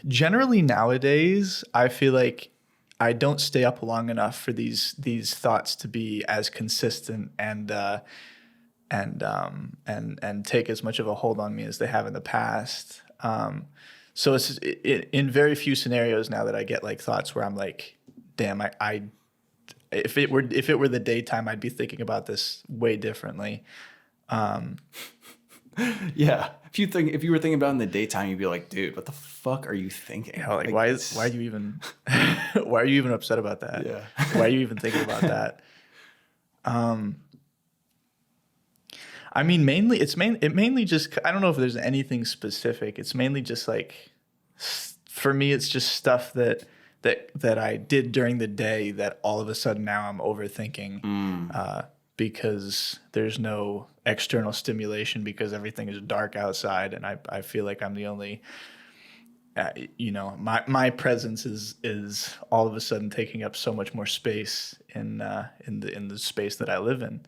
generally nowadays, I feel like I don't stay up long enough for these thoughts to be as consistent and take as much of a hold on me as they have in the past. So it's in very few scenarios now that I get like thoughts where I'm like, damn, if it were the daytime, I'd be thinking about this way differently. Yeah. If you were thinking about it in the daytime, you'd be like, dude, what the fuck are you thinking? You know, like why are you even why are you even upset about that? Yeah. Why are you even thinking about that? I mean, it mainly just, I don't know if there's anything specific. It's mainly just like, for me, it's just stuff that I did during the day that all of a sudden now I'm overthinking because there's no external stimulation because everything is dark outside and I feel like I'm the only you know, my presence is all of a sudden taking up so much more space in the space that I live in.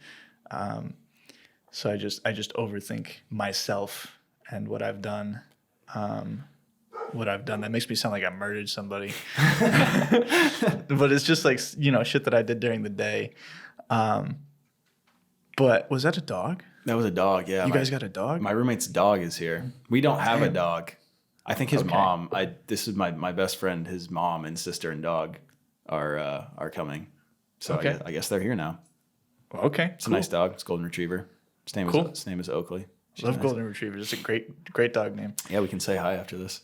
So I just overthink myself and what I've done. That makes me sound like I murdered somebody. But it's just like, you know, shit that I did during the day. But was that a dog? That was a dog, yeah. You guys got a dog? My roommate's dog is here. We don't have a dog. I think his mom, this is my best friend, his mom and sister and dog are coming. So Okay. I guess they're here now. Okay, It's a nice dog. It's a golden retriever. His name is Oakley. She's Love nice. golden retrievers. It's a great dog name. Yeah, we can say hi after this.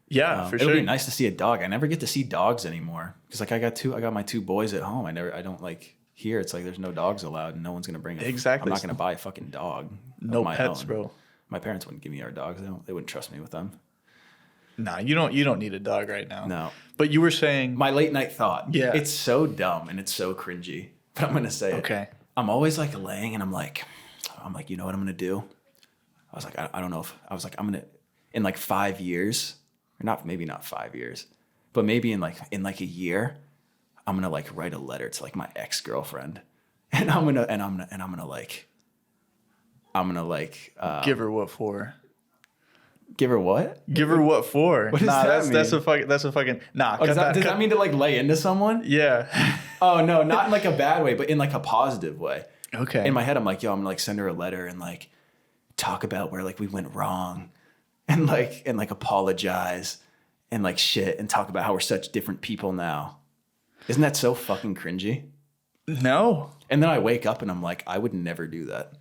Yeah, for It'll sure. be nice to see a dog. I never get to see dogs anymore because like I got my 2 boys at home. I don't like here. It's like there's no dogs allowed and no one's gonna bring it. Exactly. I'm not gonna buy a fucking dog. No of my pets, own. bro. My parents wouldn't give me our dogs. They wouldn't trust me with them. Nah, you don't need a dog right now. No. But you were saying My late night thought. Yeah. It's so dumb and it's so cringy. But I'm gonna say it. Okay. I'm always like laying and I'm like, you know what I'm gonna do? I was like, I don't know if I was like, I'm gonna in like 5 years, or maybe not 5 years, but maybe in like a year, I'm gonna like write a letter to like my ex-girlfriend. And I'm gonna give her what for? give her what? Give her what for? What does nah, that that's a fucking nah. Oh, does that mean to like lay into someone? Yeah. Oh no, not in like a bad way, but in like a positive way. Okay. In my head, I'm like, I'm gonna like send her a letter and like talk about where like we went wrong and like apologize and like shit and talk about how we're such different people now. Isn't that so fucking cringy? No. And then I wake up and I'm like, I would never do that.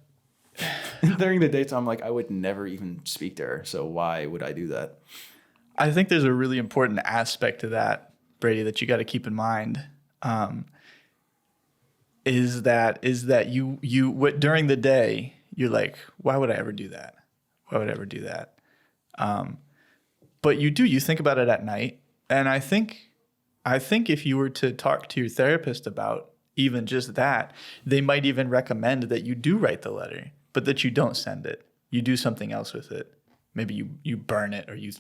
During the dates, I'm like, I would never even speak to her. So why would I do that? I think there's a really important aspect to that, Brady, that you got to keep in mind. Is that you during the day you're like, why would I ever do that? Why would I ever do that? But you think about it at night, and I think if you were to talk to your therapist about even just that, they might even recommend that you do write the letter, but that you don't send it. You do something else with it. Maybe you burn it, or you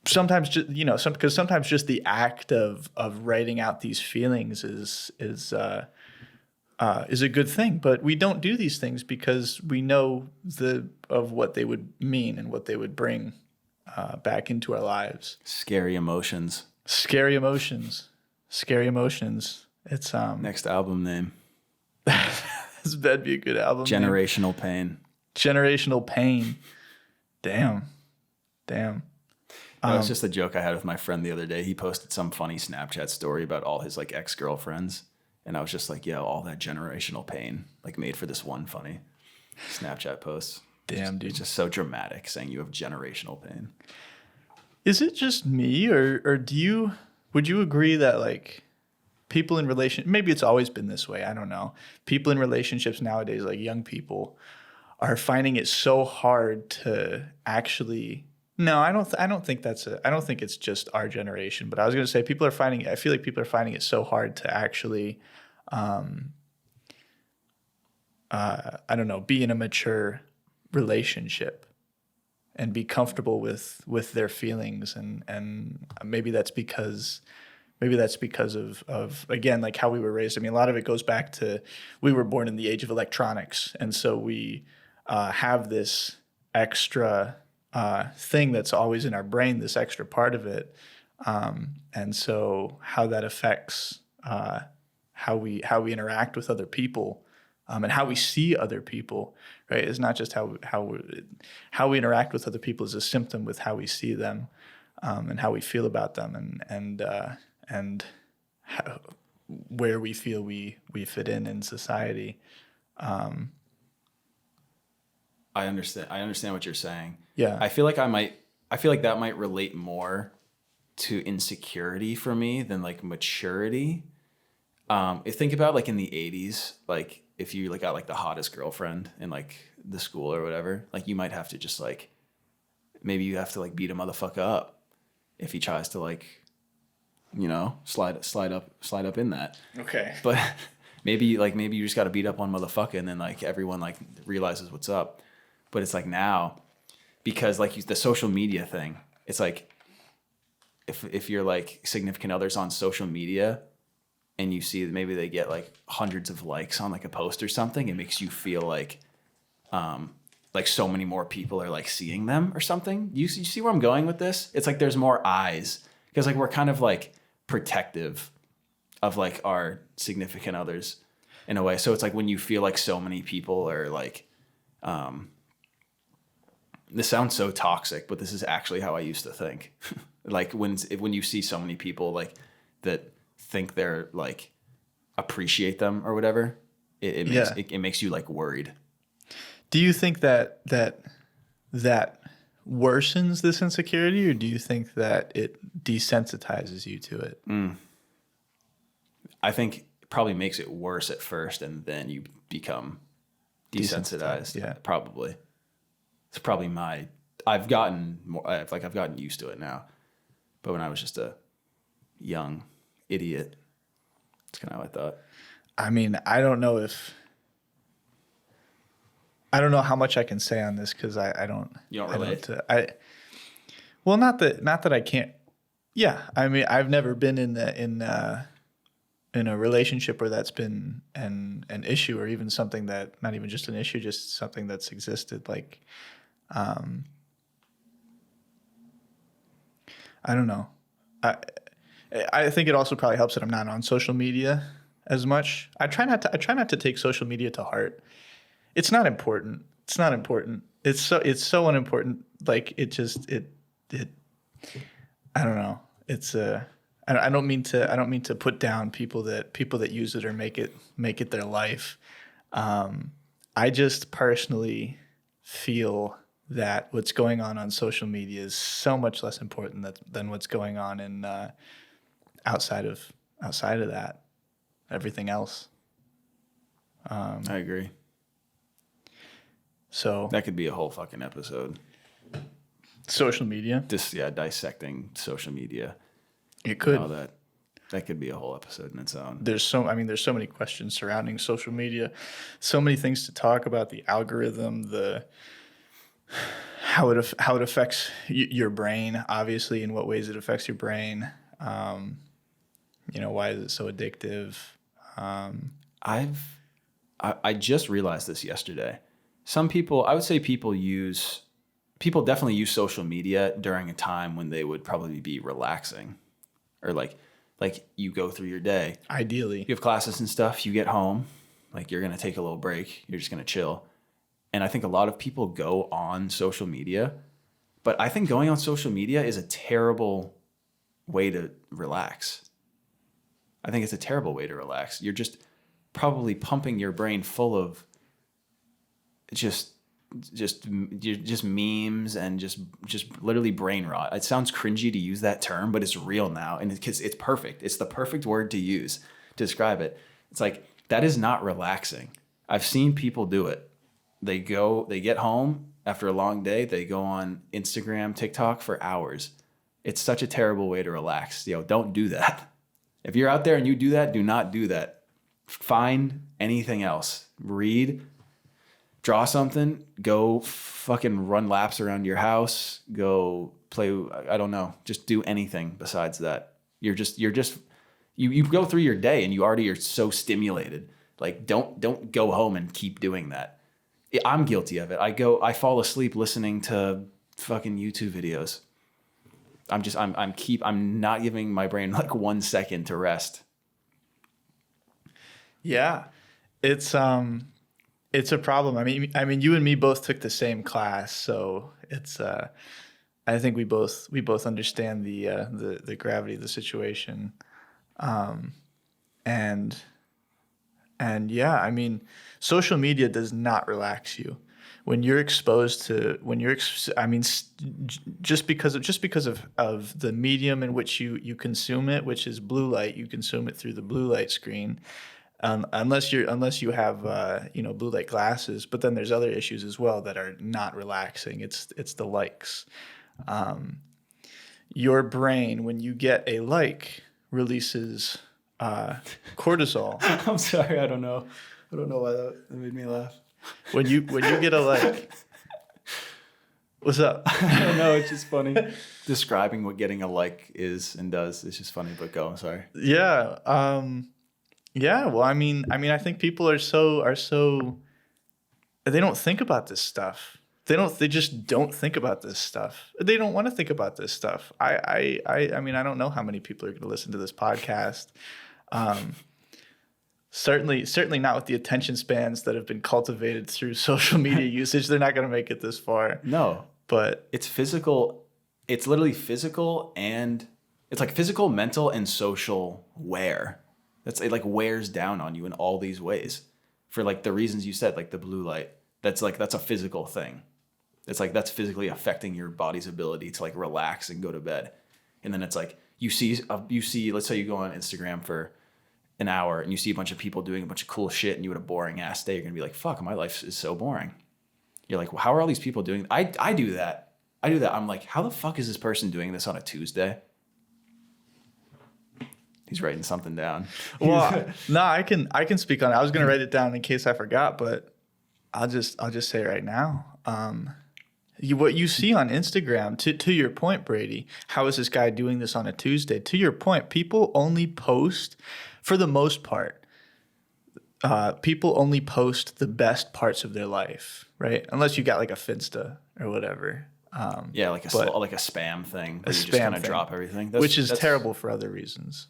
sometimes just because sometimes just the act of writing out these feelings is a good thing, but we don't do these things because we know of what they would mean and what they would bring back into our lives. Scary emotions. Scary emotions. It's Next album name. that'd be a good album. Generational Pain. Generational Pain. Damn. That was just a joke I had with my friend the other day. He posted some funny Snapchat story about all his like ex-girlfriends. And I was just like, all that generational pain, like made for this one funny Snapchat post. Damn, dude. It's just so dramatic saying you have generational pain. Is it just me, or would you agree that like people in maybe it's always been this way, I don't know. People in relationships nowadays, like young people, are finding it so hard to actually. No, I don't think I don't think it's just our generation, but I was going to say I feel like people are finding it so hard to actually I don't know, be in a mature relationship and be comfortable with their feelings, and maybe that's because of again, like how we were raised. I mean, a lot of it goes back to we were born in the age of electronics, and so we have this extra thing that's always in our brain, this extra part of it, and so how that affects how we interact with other people, and how we see other people, right? It's not just how we interact with other people is a symptom with how we see them, and how we feel about them, and how, where we feel we fit in society. I understand what you're saying. Yeah. I feel like that might relate more to insecurity for me than like maturity. Think about like in the 80s, like if you like got like the hottest girlfriend in like the school or whatever, like you might have to just like, maybe you have to like beat a motherfucker up if he tries to like, slide up in that. Okay. But maybe you just got to beat up one motherfucker and then like everyone like realizes what's up. But it's like now, because like the social media thing, it's like if you're like significant others on social media and you see that maybe they get like hundreds of likes on like a post or something, it makes you feel like so many more people are like seeing them or something. You see where I'm going with this? It's like there's more eyes because like we're kind of like protective of like our significant others in a way. So it's like when you feel like so many people are like, this sounds so toxic, but this is actually how I used to think. Like when you see so many people like that think they're like appreciate them or whatever, it makes you like worried. Do you think that worsens this insecurity, or do you think that it desensitizes you to it? I think it probably makes it worse at first, and then you become desensitized. Yeah, probably. It's probably I've gotten used to it now, but when I was just a young idiot, that's kind of how I thought. I mean, I don't know how much I can say on this because I don't. You don't relate. Well, not that I can't. Yeah, I mean, I've never been in a relationship where that's been an issue, or even something that not even just an issue, just something that's existed. Like, I don't know. I think it also probably helps that I'm not on social media as much. I try not to take social media to heart. It's not important. It's not important. It's so unimportant. Like it I don't know. It's I don't mean to put down people that use it or make it their life. I just personally feel that what's going on social media is so much less important than what's going on in outside of that, everything else. I agree. So that could be a whole fucking episode. Social media. Dissecting social media. It could. That could be a whole episode in its own. There's so many questions surrounding social media, so many things to talk about: the algorithm, how it affects your brain, obviously, in what ways it affects your brain. Why is it so addictive? I just realized this yesterday. Some people, I would say people definitely use social media during a time when they would probably be relaxing, or like you go through your day. Ideally, you have classes and stuff. You get home, like you're going to take a little break. You're just going to chill. And I think a lot of people go on social media, but I think going on social media is a terrible way to relax. I think it's a terrible way to relax. You're just probably pumping your brain full of just memes and just literally brain rot. It sounds cringy to use that term, but it's real now, and it's perfect. It's the perfect word to use to describe it. It's like that is not relaxing. I've seen people do it. They get home after a long day, they go on Instagram, TikTok for hours. It's such a terrible way to relax. Don't do that. If you're out there and you do that, do not do that. Find anything else. Read, draw something, go fucking run laps around your house, go play, I don't know, just do anything besides that. You go through your day and you already are so stimulated. Like don't go home and keep doing that. I'm guilty of it. I fall asleep listening to fucking YouTube videos. I'm not giving my brain like 1 second to rest. Yeah. It's a problem. I mean you and me both took the same class, so it's I think we both understand the gravity of the situation. And yeah, I mean, social media does not relax you. When you're exposed to, just because of the medium in which you consume it, which is blue light, you consume it through the blue light screen, unless you have blue light glasses. But then there's other issues as well that are not relaxing. It's the likes. Your brain, when you get a like, releases cortisol. I'm sorry, I don't know why that made me laugh. When you get a like, What's up? I don't know. It's just funny. Describing what getting a like is and does. It's just funny, but go. I'm sorry. Yeah. Yeah. Well, I mean, I think people are so they don't think about this stuff. They just don't think about this stuff. They don't want to think about this stuff. I mean, I don't know how many people are going to listen to this podcast. Certainly not with the attention spans that have been cultivated through social media usage. They're not going to make it this far. No, But it's physical. It's literally physical, and it's like physical, mental, and social wear. It like wears down on you in all these ways for like the reasons you said, like the blue light. That's a physical thing. It's like that's physically affecting your body's ability to like relax and go to bed. And then it's like you see, let's say you go on Instagram for an hour and you see a bunch of people doing a bunch of cool shit and you had a boring ass day. You're gonna be like, fuck, my life is so boring. You're like, well, how are all these people doing? I do that. I'm like, how the fuck is this person doing this on a Tuesday? He's writing something down. well, no, I can speak on it. I was going to write it down in case I forgot, but I'll just say it right now. What you see on Instagram, to your point, Brady, how is this guy doing this on a Tuesday? To your point, people only post, for the most part, people only post the best parts of their life, right? Unless you got like a Finsta or whatever. Yeah, like a spam thing where you just spam kind of thing. drop everything. Which is terrible for other reasons.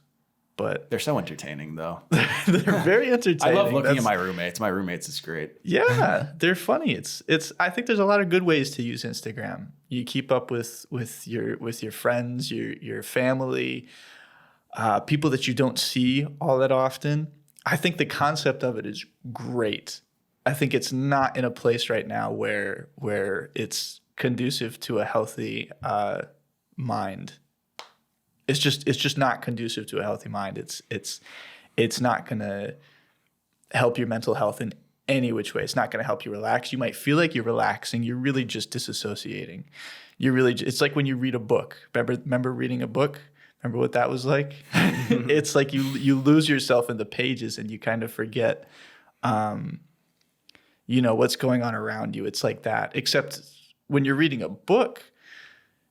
But They're so entertaining, though. they're very entertaining. I love looking at my roommates. My roommates is great. Yeah, they're funny. It's. I think there's a lot of good ways to use Instagram. You keep up with your friends, your family, people that you don't see all that often. I think the concept of it is great. I think it's not in a place right now where it's conducive to a healthy mind. It's just not conducive to a healthy mind. It's not gonna help your mental health in any which way. It's not gonna help you relax. You might feel like you're relaxing. You're really just disassociating. It's like when you read a book. Remember reading a book? Remember what that was like? It's like you lose yourself in the pages and you kind of forget, what's going on around you. It's like that. Except when you're reading a book,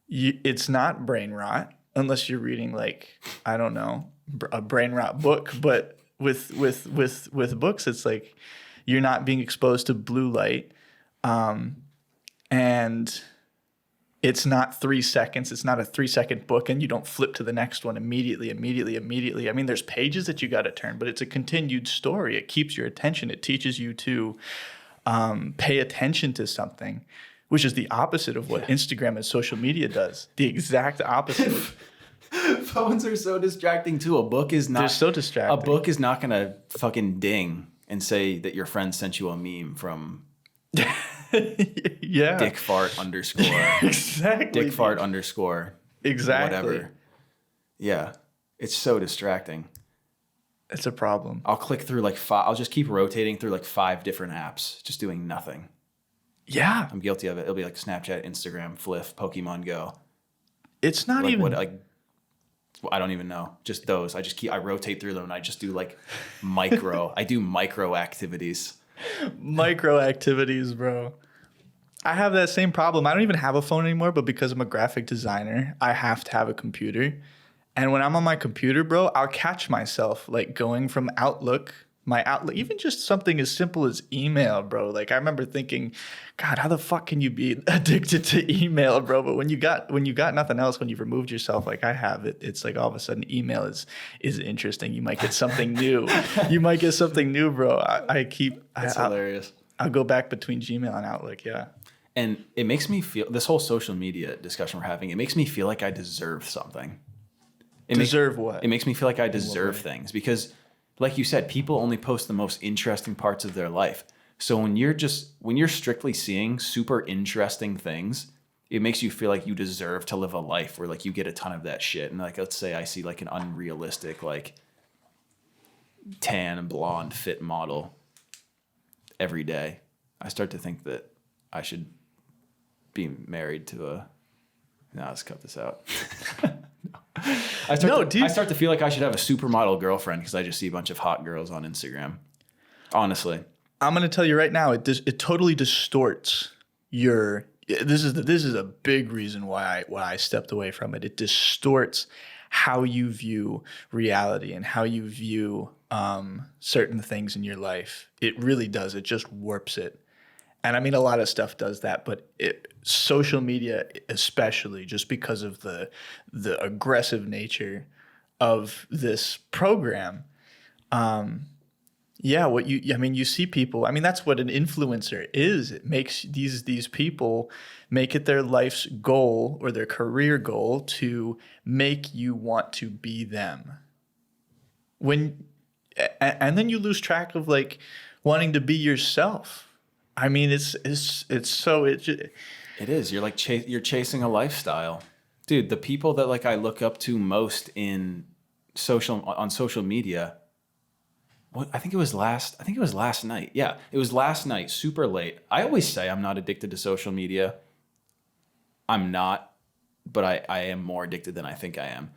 it's not brain rot. Unless you're reading like, I don't know, a brain rot book, but with books, it's like you're not being exposed to blue light, and it's not 3 seconds. It's not a 3-second book, and you don't flip to the next one immediately. I mean, there's pages that you got to turn, but it's a continued story. It keeps your attention. It teaches you to pay attention to something, which is the opposite of what Instagram and social media does. The exact opposite. Phones are so distracting too. They're so distracting. A book is not gonna fucking ding and say that your friend sent you a meme from yeah. dick fart underscore Exactly. dick fart underscore Exactly. whatever. Yeah, it's so distracting. It's a problem. I'll click through like I'll just keep rotating through like 5 different apps, just doing nothing. Yeah. I'm guilty of it. It'll be like Snapchat, Instagram, Fliff, Pokemon Go. It's not Like even... I don't even know. Just those. I rotate through them and I just do like I do micro activities. Micro activities, bro. I have that same problem. I don't even have a phone anymore, but because I'm a graphic designer, I have to have a computer. And when I'm on my computer, bro, I'll catch myself like going from my Outlook, even just something as simple as email, bro. Like I remember thinking, God, how the fuck can you be addicted to email, bro? But when you got nothing else, when you've removed yourself like I have, it's like all of a sudden email is interesting. You might get something new. Bro. That's hilarious. I'll go back between Gmail and Outlook, yeah. And it makes me feel, this whole social media discussion we're having, it makes me feel like I deserve something. What? It makes me feel like I deserve things because, like you said, people only post the most interesting parts of their life. So when you're strictly seeing super interesting things, it makes you feel like you deserve to live a life where like you get a ton of that shit. And like, let's say I see like an unrealistic, like tan and blonde fit model every day. I start to think that I should be married to let's cut this out. I start to feel like I should have a supermodel girlfriend because I just see a bunch of hot girls on Instagram. Honestly. I'm going to tell you right now, it totally distorts your this is a big reason why I stepped away from it. It distorts how you view reality and how you view certain things in your life. It really does. It just warps it. And I mean, a lot of stuff does that, but social media especially, just because of the aggressive nature of this program. Yeah, you see people. I mean, that's what an influencer is. It makes these people make it their life's goal or their career goal to make you want to be them. And then you lose track of like wanting to be yourself. I mean, it is. You're like you're chasing a lifestyle, dude. The people that like I look up to most on social media. I think it was last night. Yeah, it was last night, super late. I always say I'm not addicted to social media. I'm not, but I am more addicted than I think I am.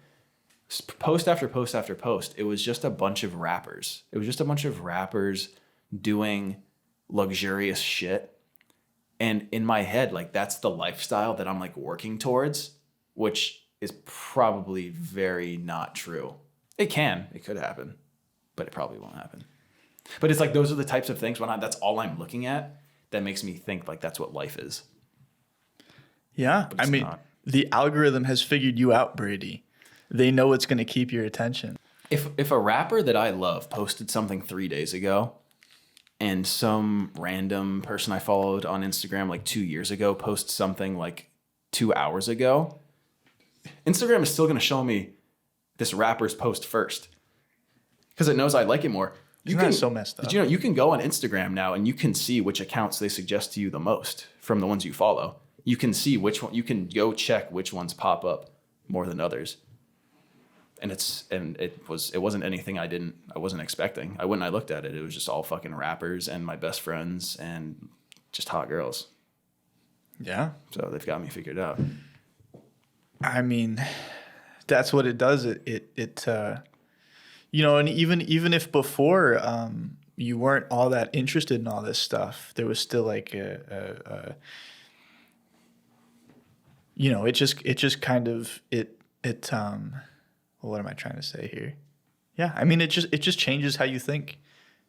Post after post after post, it was just a bunch of rappers. It was just a bunch of rappers doing luxurious shit. And in my head, like that's the lifestyle that I'm like working towards, which is probably very not true. It could happen. But it probably won't happen. But it's like those are the types of things that's all I'm looking at that makes me think like that's what life is. Yeah, I mean, the algorithm has figured you out, Brady. They know what's going to keep your attention. If a rapper that I love posted something 3 days ago, and some random person I followed on Instagram like 2 years ago posts something like 2 hours ago, Instagram is still going to show me this rapper's post first. Because it knows I like it more. That's so messed up. Did you know you can go on Instagram now and you can see which accounts they suggest to you the most from the ones you follow. You can see which one. You can go check which ones pop up more than others. And it wasn't anything I wasn't expecting. I looked at it. It was just all fucking rappers and my best friends and just hot girls. Yeah. So they've got me figured out. I mean, that's what it does. And even if before you weren't all that interested in all this stuff, there was still like it just kind of what am I trying to say here? Yeah, I mean it just changes how you think.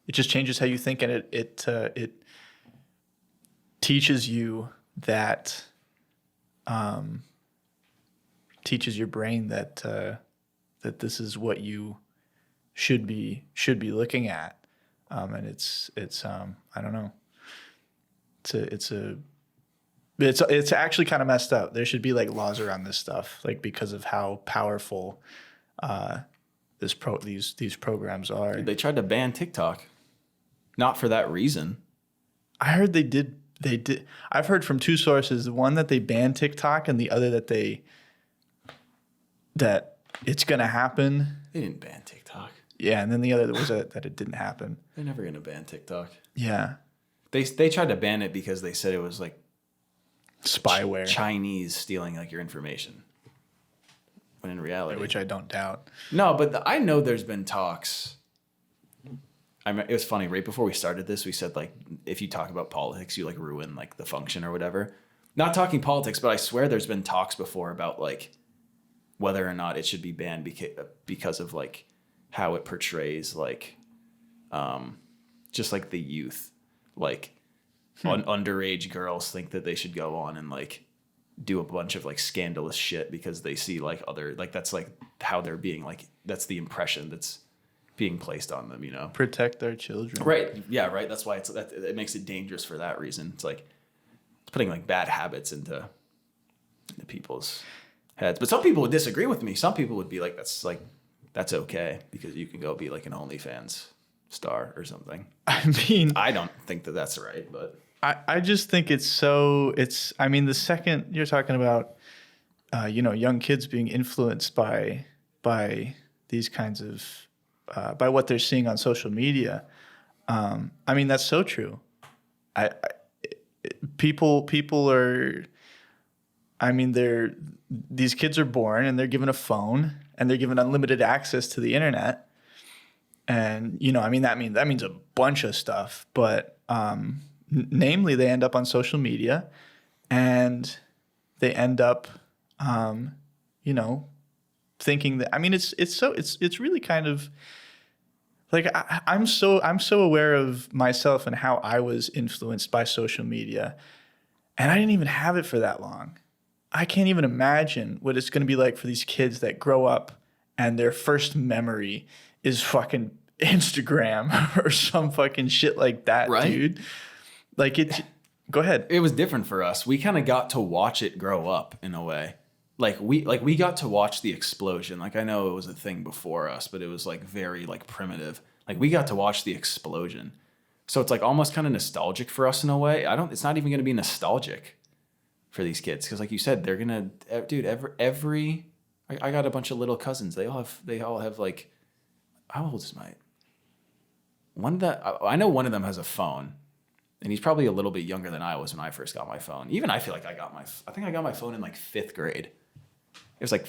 It just changes how you think, and it teaches you that teaches your brain that this is what you should be looking at, and it's I don't know. It's actually kind of messed up. There should be like laws around this stuff, like because of how powerful these programs are. They tried to ban TikTok, not for that reason. I heard they did. I've heard from two sources: the one that they banned TikTok, and the other that it's gonna happen. They didn't ban TikTok. Yeah, and then the other was that it didn't happen. They're never gonna ban TikTok. Yeah, they tried to ban it because they said it was like spyware, Chinese stealing like your information. When in reality, which I don't doubt. No, but I know there's been talks. It was funny. Right before we started this, we said like if you talk about politics, you like ruin like the function or whatever. Not talking politics, but I swear there's been talks before about like whether or not it should be banned because of like how it portrays like just like the youth, like underage girls think that they should go on and like do a bunch of like scandalous shit because they see like other like that's like how they're being like that's the impression that's being placed on them, you know. Protect their children. Right. Yeah, right. That's why it makes it dangerous for that reason. It's like it's putting like bad habits into people's heads. But some people would disagree with me. Some people would be like that's okay because you can go be like an OnlyFans star or something. I mean, I don't think that that's right, but I just think I mean, the second you're talking about, young kids being influenced by these kinds of, by what they're seeing on social media. I mean, that's so true. People are, I mean, these kids are born and they're given a phone and they're given unlimited access to the internet. And, I mean, that means a bunch of stuff, but, namely, they end up on social media and they end up, you know, thinking that. I mean, it's really kind of like I'm so aware of myself and how I was influenced by social media, and I didn't even have it for that long. I can't even imagine what it's going to be like for these kids that grow up and their first memory is fucking Instagram or some fucking shit like that, Right? dude. Like go ahead. It was different for us. We kind of got to watch it grow up in a way. We got to watch the explosion. Like, I know it was a thing before us, but it was like very like primitive. Like, we got to watch the explosion. So it's like almost kind of nostalgic for us in a way. It's not even going to be nostalgic for these kids, because like you said, they're gonna, dude, I got a bunch of little cousins. They all have like, how old is I know one of them has a phone, and he's probably a little bit younger than I was when I first got my phone. Even I feel like I think I got my phone in like 5th grade. It was like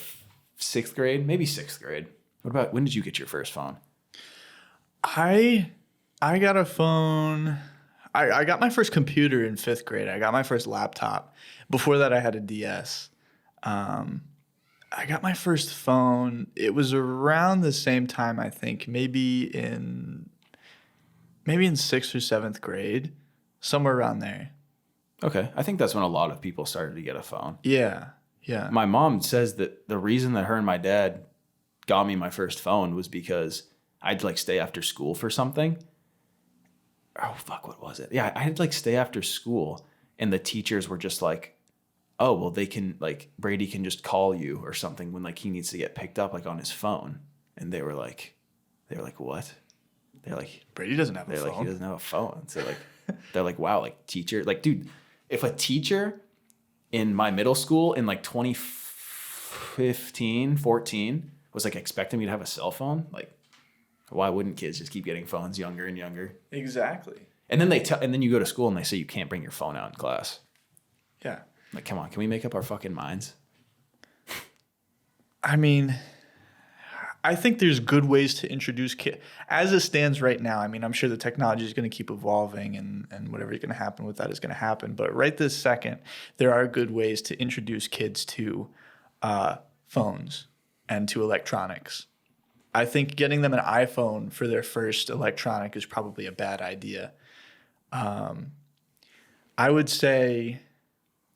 6th grade, maybe 6th grade. When did you get your first phone? I got a phone. I got my first computer in 5th grade. I got my first laptop. Before that, I had a DS. I got my first phone. It was around the same time, I think, maybe in 6th or 7th grade, somewhere around there. Okay, I think that's when a lot of people started to get a phone. Yeah. My mom says that the reason that her and my dad got me my first phone was because I'd like stay after school for something. Oh, fuck, what was it? Yeah, I had like stay after school, and the teachers were just like, oh, well, they can, like, Brady can just call you or something when like he needs to get picked up like on his phone. And they were like, what? They're like, Brady doesn't have a phone. Like, he doesn't have a phone. So like, they're like, wow, like teacher, like, dude, if a teacher in my middle school in like 2015, 14 was like expecting me to have a cell phone, like, why wouldn't kids just keep getting phones younger and younger? Exactly. And then and then you go to school and they say you can't bring your phone out in class. Yeah. Like, come on, can we make up our fucking minds? I mean, I think there's good ways to introduce kids. As it stands right now, I mean, I'm sure the technology is going to keep evolving and whatever is going to happen with that is going to happen. But right this second, there are good ways to introduce kids to phones and to electronics. I think getting them an iPhone for their first electronic is probably a bad idea. I would say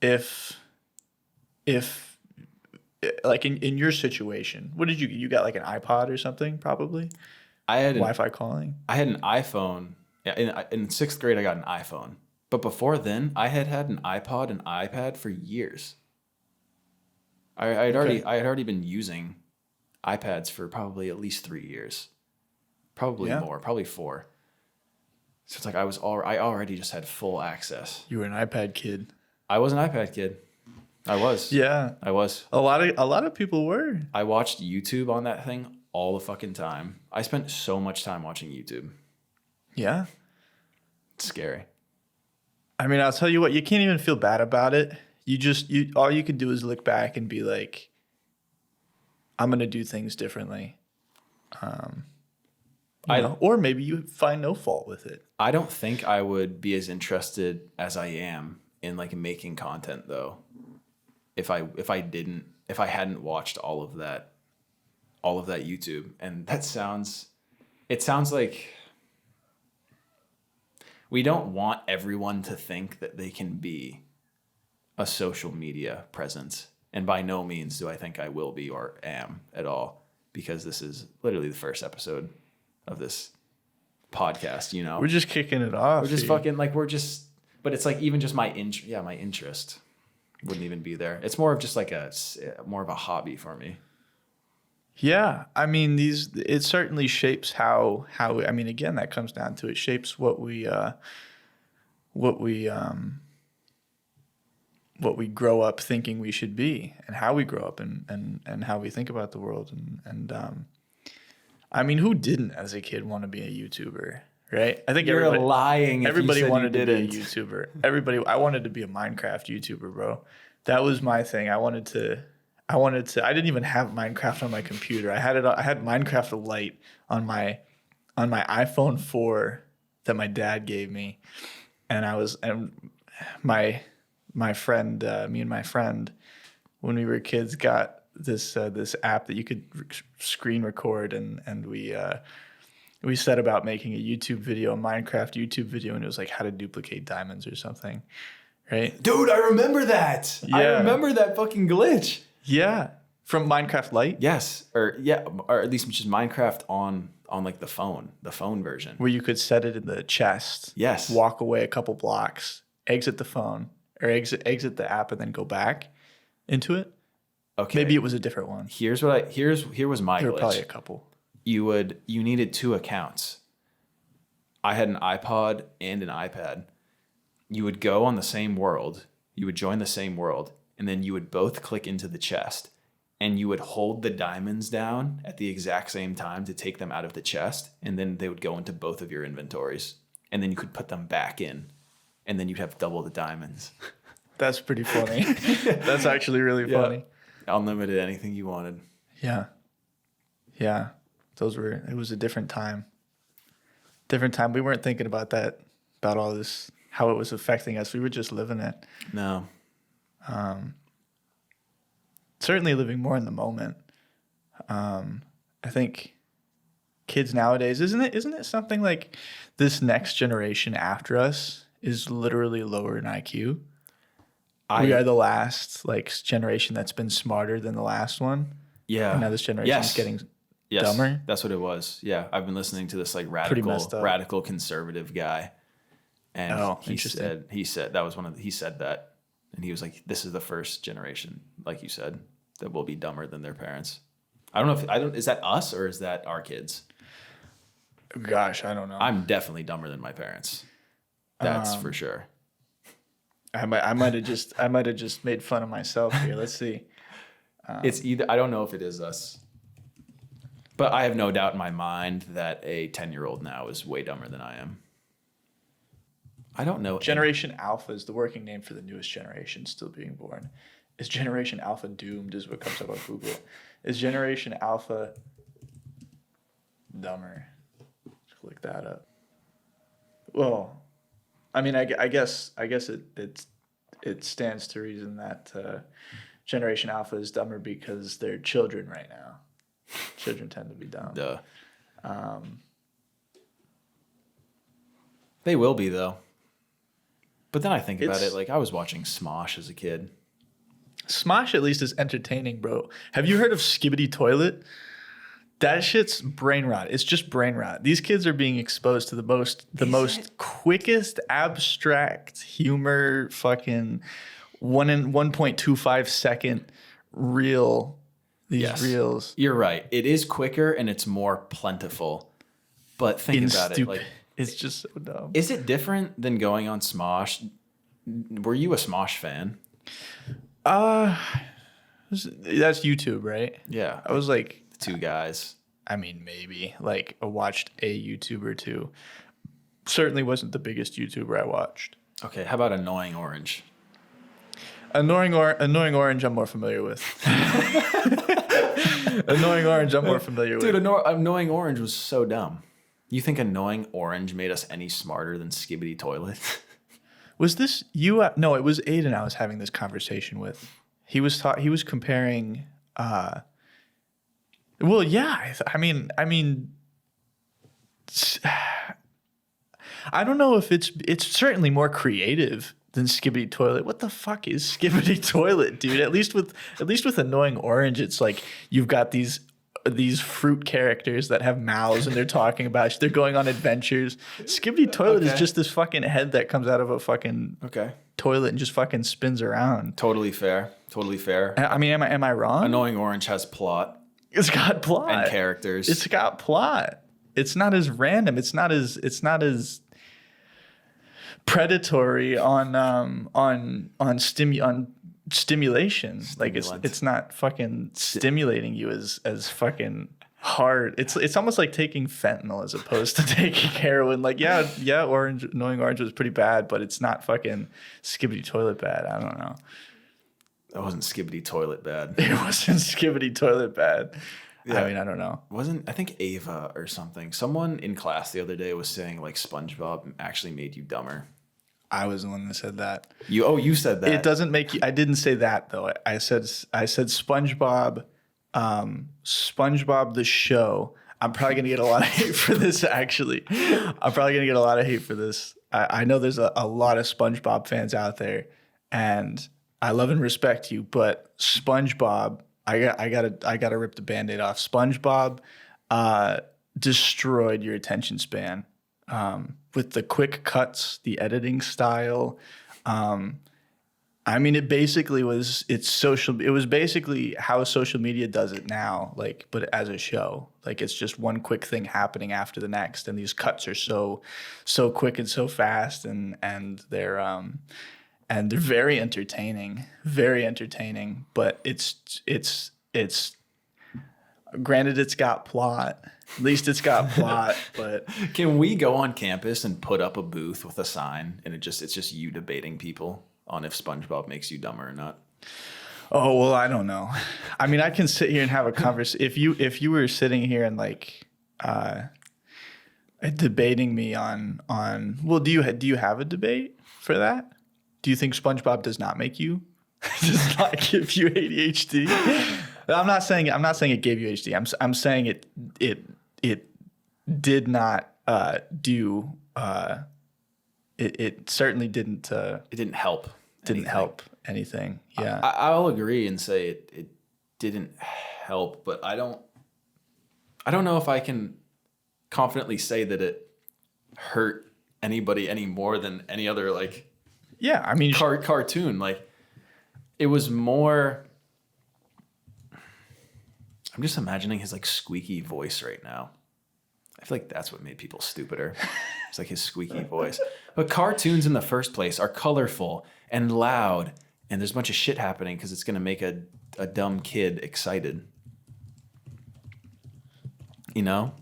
if like in your situation, what did you got like an iPod or something probably? I had Wi-Fi calling. I had an iPhone. Yeah, in 6th grade, I got an iPhone. But before then, I had an iPod and iPad for years. I had already been using iPads for probably at least 3 years, probably more, probably 4. So it's like I already just had full access. You were an iPad kid. I was an iPad kid. I was. Yeah. I was. A lot of people were. I watched YouTube on that thing all the fucking time. I spent so much time watching YouTube. Yeah. It's scary. I mean, I'll tell you what, you can't even feel bad about it. All you could do is look back and be like, I'm going to do things differently. Or maybe you find no fault with it. I don't think I would be as interested as I am in like making content though. If I hadn't watched all of that YouTube. And it sounds like we don't want everyone to think that they can be a social media presence. And by no means do I think I will be or am at all, because this is literally the first episode of this podcast, you know. We're just kicking it off. We're just but it's like even just my interest wouldn't even be there. It's more of just like more of a hobby for me. Yeah, I mean it certainly shapes how I mean, again, that comes down to it shapes what we grow up thinking we should be, and how we grow up and how we think about the world and I mean, who didn't as a kid want to be a YouTuber, right? I think You're lying if everybody you said wanted you to be a didn't. YouTuber. I wanted to be a Minecraft YouTuber, bro. That was my thing. I didn't even have Minecraft on my computer. I had Minecraft Lite on my iPhone 4 that my dad gave me. And my my friend, me and my friend, when we were kids, got this app that you could screen record, and we set about making a YouTube video, a Minecraft YouTube video, and it was like how to duplicate diamonds or something, right? Dude, I remember that. I Yeah. remember that fucking glitch. Yeah, from Minecraft Lite, Yes, or at least just Minecraft on like the phone version. where you could set it in the chest. Yes. Walk away a couple blocks, exit the phone, or exit the app, and then go back into it. Okay. Maybe it was a different one. Here was my There were glitch. probably a couple. You needed 2 accounts. I had an iPod and an iPad. You would go on the same world. You would join the same world, and then you would both click into the chest, and you would hold the diamonds down at the exact same time to take them out of the chest, and then they would go into both of your inventories, and then you could put them back in, and then you'd have double the diamonds. That's pretty funny. That's actually really Yeah. funny. Unlimited, anything you wanted. Yeah. Yeah. It was a different time. Different time. We weren't thinking about that, about all this, how it was affecting us. We were just living it. No. Certainly living more in the moment. I think kids nowadays, isn't it something like this next generation after us is literally lower in IQ? We are the last like generation that's been smarter than the last one. Yeah. And now this generation is getting dumber. That's what it was. Yeah, I've been listening to this like messed up. radical conservative guy, and he interesting. said that was he said that, and he was like, "This is the first generation, like you said, that will be dumber than their parents." I don't know if is that us or is that our kids? Gosh, I don't know. I'm definitely dumber than my parents. That's for sure. I might have just made fun of myself here. Let's see. It's either I don't know if it is us, but I have no doubt in my mind that a 10-year-old now is way dumber than I am. I don't know. Generation Alpha is the working name for the newest generation still being born. Is Generation Alpha doomed? Is what comes up on Google. Is Generation Alpha dumber? Let's look that up. Well, I mean, I guess it stands to reason that Generation Alpha is dumber because they're children right now. Children tend to be dumb. Duh. They will be though. But then I think about it, like I was watching Smosh as a kid. Smosh at least is entertaining, bro. Have you heard of Skibbity Toilet? That shit's brain rot. It's just brain rot. These kids are being exposed to the most quickest abstract humor, fucking 1.25 second reel. These reels. You're right. It is quicker and it's more plentiful. But think about it. Like, it's just so dumb. is it different than going on Smosh? Were you a Smosh fan? That's YouTube, right? Yeah. I was like, The 2 guys. I mean, maybe like I watched a YouTuber too. Certainly wasn't the biggest YouTuber I watched. Okay, how about Annoying Orange? Annoying Orange, I'm more familiar with. Annoying Orange, I'm more familiar Dude, with. Annoying Orange was so dumb. You think Annoying Orange made us any smarter than Skibbity Toilet? Was this you? No, it was Aiden I was having this conversation with. He was comparing. Well, yeah. I mean, I don't know if it's certainly more creative than Skibbity Toilet. What the fuck is Skibbity Toilet, dude? At least with Annoying Orange, it's like you've got these fruit characters that have mouths and they're talking about they're going on adventures. Skibbity Toilet is just this fucking head that comes out of a fucking toilet and just fucking spins around. Totally fair. I mean, am I wrong? Annoying Orange has plot It's got plot and characters. It's got plot. It's not as random. It's not as predatory on stimulation. Like it's not fucking stimulating you as fucking hard. It's almost like taking fentanyl as opposed to taking heroin. Like Annoying Orange was pretty bad, but it's not fucking Skibbity Toilet bad. I don't know. That wasn't Skibbity Toilet bad. It wasn't Skibbity Toilet bad. Yeah. I mean, I don't know. I think Ava or something. Someone in class the other day was saying like SpongeBob actually made you dumber. I was the one that said that. You said that. It doesn't make you. I didn't say that though. I said SpongeBob, SpongeBob the show. I'm probably gonna get a lot of hate for this. Actually, I'm probably gonna get a lot of hate for this. I know there's a lot of SpongeBob fans out there, and I love and respect you. But SpongeBob, I gotta rip the Band-Aid off. SpongeBob destroyed your attention span with the quick cuts, the editing style. I mean, it basically was it was basically how social media does it now, like, but as a show. Like, it's just one quick thing happening after the next, and these cuts are so quick and so fast, and they're very entertaining, but it's granted, it's got plot. At least it's got plot, but Can we go on campus and put up a booth with a sign and it's just you debating people on if SpongeBob makes you dumber or not? oh well, I don't know. I mean, I can sit here and have a conversation. If you were sitting here and like debating me on well, do you have a debate for that? Do you think SpongeBob does not make you does not give you ADHD? I'm not saying it gave you ADHD. I'm saying it did not do. It certainly didn't. It didn't help. Help anything. Yeah. I'll agree and say it didn't help, but I don't know if I can confidently say that it hurt anybody any more than any other like Yeah, I mean, cartoon. Like, it was more. I'm just imagining his like squeaky voice right now. I feel like that's what made people stupider. It's like his squeaky voice. But cartoons in the first place are colorful and loud, and there's a bunch of shit happening because it's going to make a dumb kid excited. You know?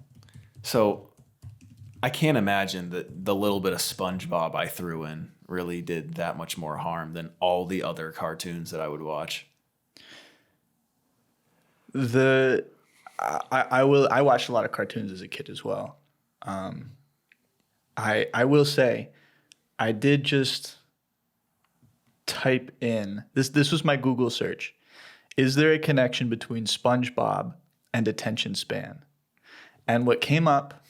So I can't imagine that the little bit of SpongeBob I threw in really did that much more harm than all the other cartoons that I would watch. I watched a lot of cartoons as a kid as well. I will say, I did just type in this was my Google search. Is there a connection between SpongeBob and attention span? And what came up,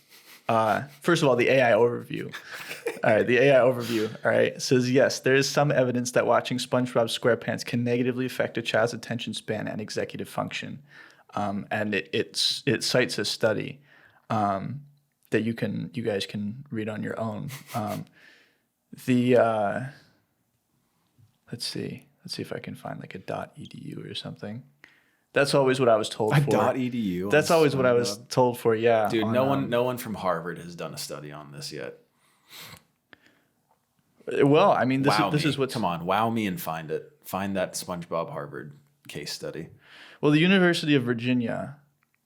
first of all, the AI overview. All right, the AI overview, all right, says, yes, there is some evidence that watching SpongeBob SquarePants can negatively affect a child's attention span and executive function. And it cites a study that you guys can read on your own. Let's see if I can find like a .edu or something. That's always what I was told for. .edu. That's always what I was told for. Yeah, dude. No one from Harvard has done a study on this yet. Well, I mean, this is what. Come on, wow me and find it. Find that SpongeBob Harvard case study. Well, the University of Virginia.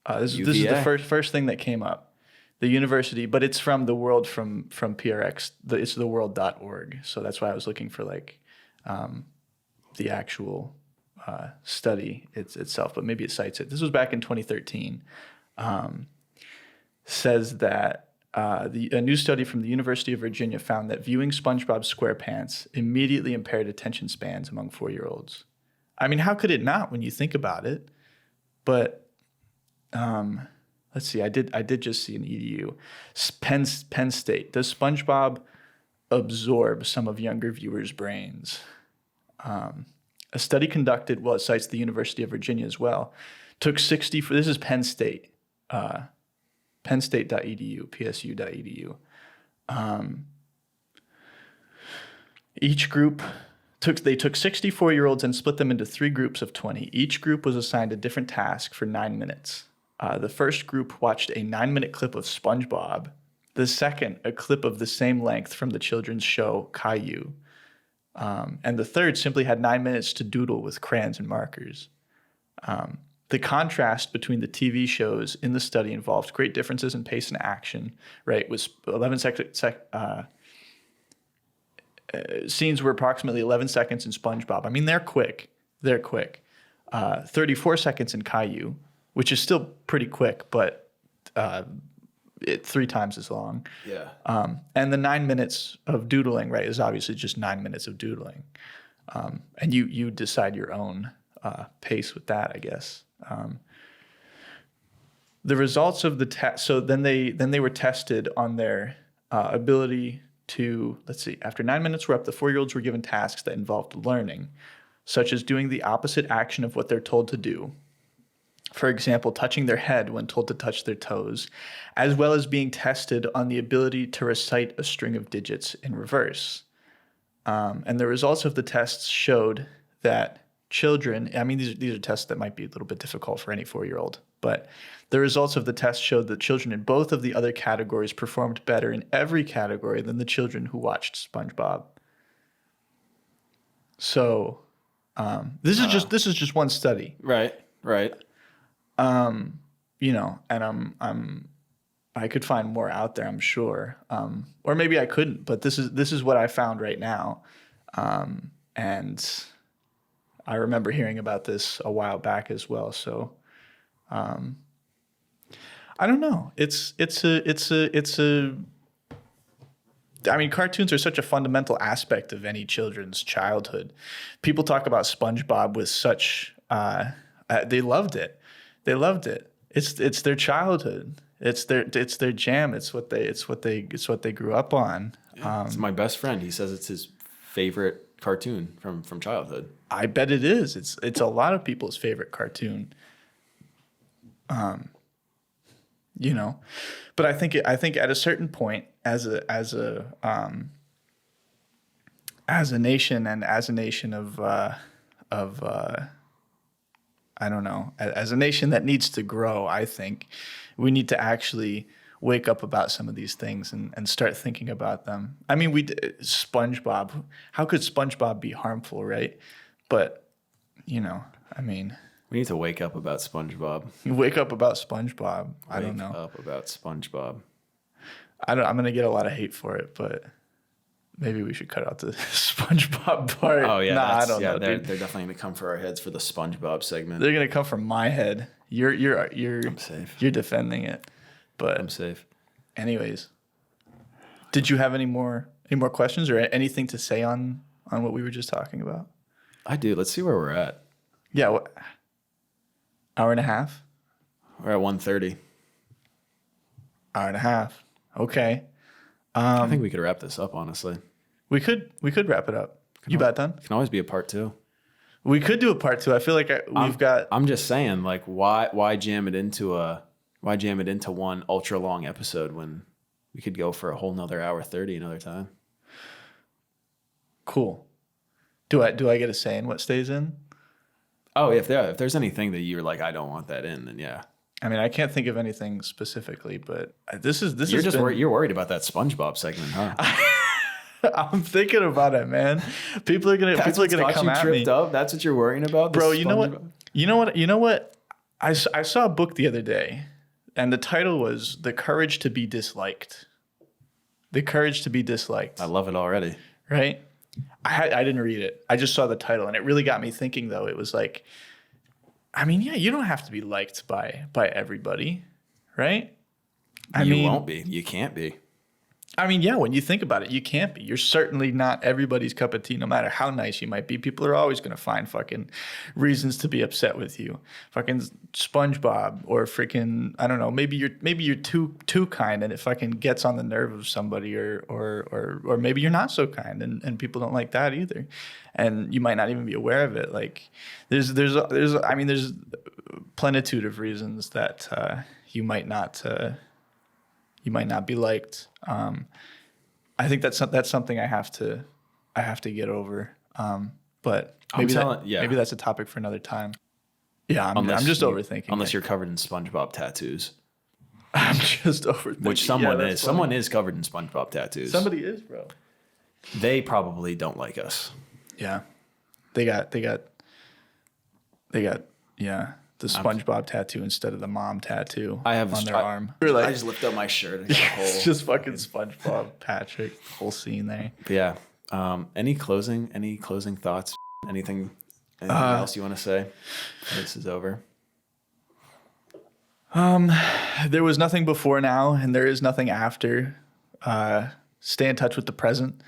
This is the first thing that came up. The university, but it's from the world from PRX. It's the world.org. So that's why I was looking for like the actual study itself, but maybe it cites it. This was back in 2013. Says that a new study from the University of Virginia found that viewing SpongeBob SquarePants immediately impaired attention spans among 4-year-olds. I mean, how could it not when you think about it? But let's see. I did just see an EDU. Penn State. Does SpongeBob absorb some of younger viewers' brains? A study conducted, well, it cites the University of Virginia as well, took 60, this is Penn State, pennstate.edu, psu.edu. Each group took 64-year-olds and split them into 3 groups of 20. Each group was assigned a different task for 9 minutes. The first group watched a 9-minute clip of SpongeBob. The second, a clip of the same length from the children's show Caillou. And the third simply had 9 minutes to doodle with crayons and markers. The contrast between the TV shows in the study involved great differences in pace and action. Right, was 11 scenes were approximately 11 seconds in SpongeBob. I mean, they're quick. 34 seconds in Caillou, which is still pretty quick, but 3 times as long. Yeah. And the 9 minutes of doodling, right, is obviously just 9 minutes of doodling. And you decide your own pace with that, I guess. The results of the test. So then they were tested on their ability to, let's see, after 9 minutes were up, the 4-year-olds were given tasks that involved learning, such as doing the opposite action of what they're told to do. For example, touching their head when told to touch their toes, as well as being tested on the ability to recite a string of digits in reverse. And the results of the tests showed that children, I mean, these are tests that might be a little bit difficult for any 4-year-old, but the results of the test showed that children in both of the other categories performed better in every category than the children who watched SpongeBob. So this is just one study. Right. You know, and I could find more out there, I'm sure, or maybe I couldn't. But this is what I found right now, and I remember hearing about this a while back as well. So, I don't know. It's a. I mean, cartoons are such a fundamental aspect of any children's childhood. People talk about SpongeBob with such. They loved it. They loved it. It's their childhood. It's their jam. It's what they grew up on. It's my best friend. He says it's his favorite cartoon from childhood. I bet it is. It's a lot of people's favorite cartoon. You know, but I think at a certain point, as a nation and as a nation of I don't know, as a nation that needs to grow, I think we need to actually wake up about some of these things and start thinking about them. I mean, SpongeBob, how could SpongeBob be harmful, right? But, you know, I mean, we need to wake up about SpongeBob. Wake up about SpongeBob. I don't know. Wake up about SpongeBob. I'm going to get a lot of hate for it, but maybe we should cut out the SpongeBob part. Oh yeah, I don't know. They're definitely gonna come for our heads for the SpongeBob segment. They're gonna come from my head. You're I'm safe. You're defending it, but I'm safe. Anyways, did you have any more questions or anything to say on what we were just talking about? I do. Let's see where we're at. Yeah, hour and a half. We're at 1:30. Hour and a half. Okay. I think we could wrap this up. Honestly, we could wrap it up. You about done? Can always be a part 2. We could do a part 2. I feel like we've got. I'm just saying, like, why jam it into one ultra long episode when we could go for a whole nother hour 30 another time? Cool. Do I get a say in what stays in? Oh, if there's anything that you're like, I don't want that in, then yeah. I mean, I can't think of anything specifically, but You're worried about that SpongeBob segment, huh? I'm thinking about it, man. People are gonna come at me. Up? That's what you're worrying about, bro. You know what? I saw a book the other day, and the title was "The Courage to Be Disliked." The courage to be disliked. I love it already. Right? I didn't read it. I just saw the title, and it really got me thinking. Though it was like, I mean, yeah, you don't have to be liked by everybody, right? You won't be. You can't be. I mean, yeah, when you think about it, you can't be. You're certainly not everybody's cup of tea, no matter how nice you might be. People are always going to find fucking reasons to be upset with you. Fucking SpongeBob or freaking, I don't know, maybe you're too kind and it fucking gets on the nerve of somebody or maybe you're not so kind and people don't like that either. And you might not even be aware of it. Like there's plenitude of reasons that you might not be liked. I think that's something I have to get over. But maybe that's a topic for another time. Yeah, I'm just overthinking. Unless you're covered in SpongeBob tattoos. I'm just overthinking. Which someone is. Funny. Someone is covered in SpongeBob tattoos. Somebody is, bro. They probably don't like us. Yeah. They got the SpongeBob tattoo instead of the mom tattoo on their arm. I just lift up my shirt. It's just fucking SpongeBob Patrick, whole scene there. But yeah. Any closing thoughts? Anything else you want to say? This is over. There was nothing before now, and there is nothing after. Stay in touch with the present.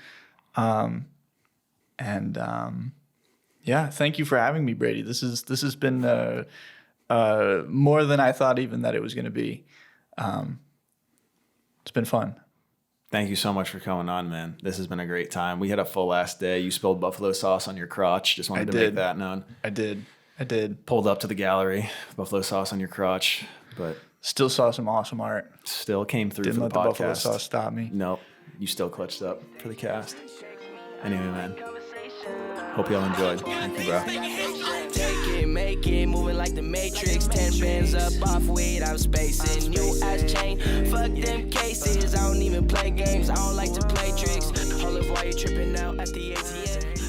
Yeah, thank you for having me, Brady. This has been more than I thought even that it was going to be. It's been fun. Thank you so much for coming on, man. This has been a great time. We had a full last day. You spilled buffalo sauce on your crotch. Just wanted to make that known. I did. Pulled up to the gallery, buffalo sauce on your crotch, but Still saw some awesome art. still came through Didn't for let the the podcast. buffalo sauce stop me. Nope. You still clutched up for the cast. Anyway, man. Hope y'all enjoyed. Thank you, bro. Take it, make it, moving like the Matrix. 10 bands up off weed, I'm spacing. New ass chain, fuck them cases. I don't even play games, I don't like to play tricks. Hold up while you tripping out at the ATM.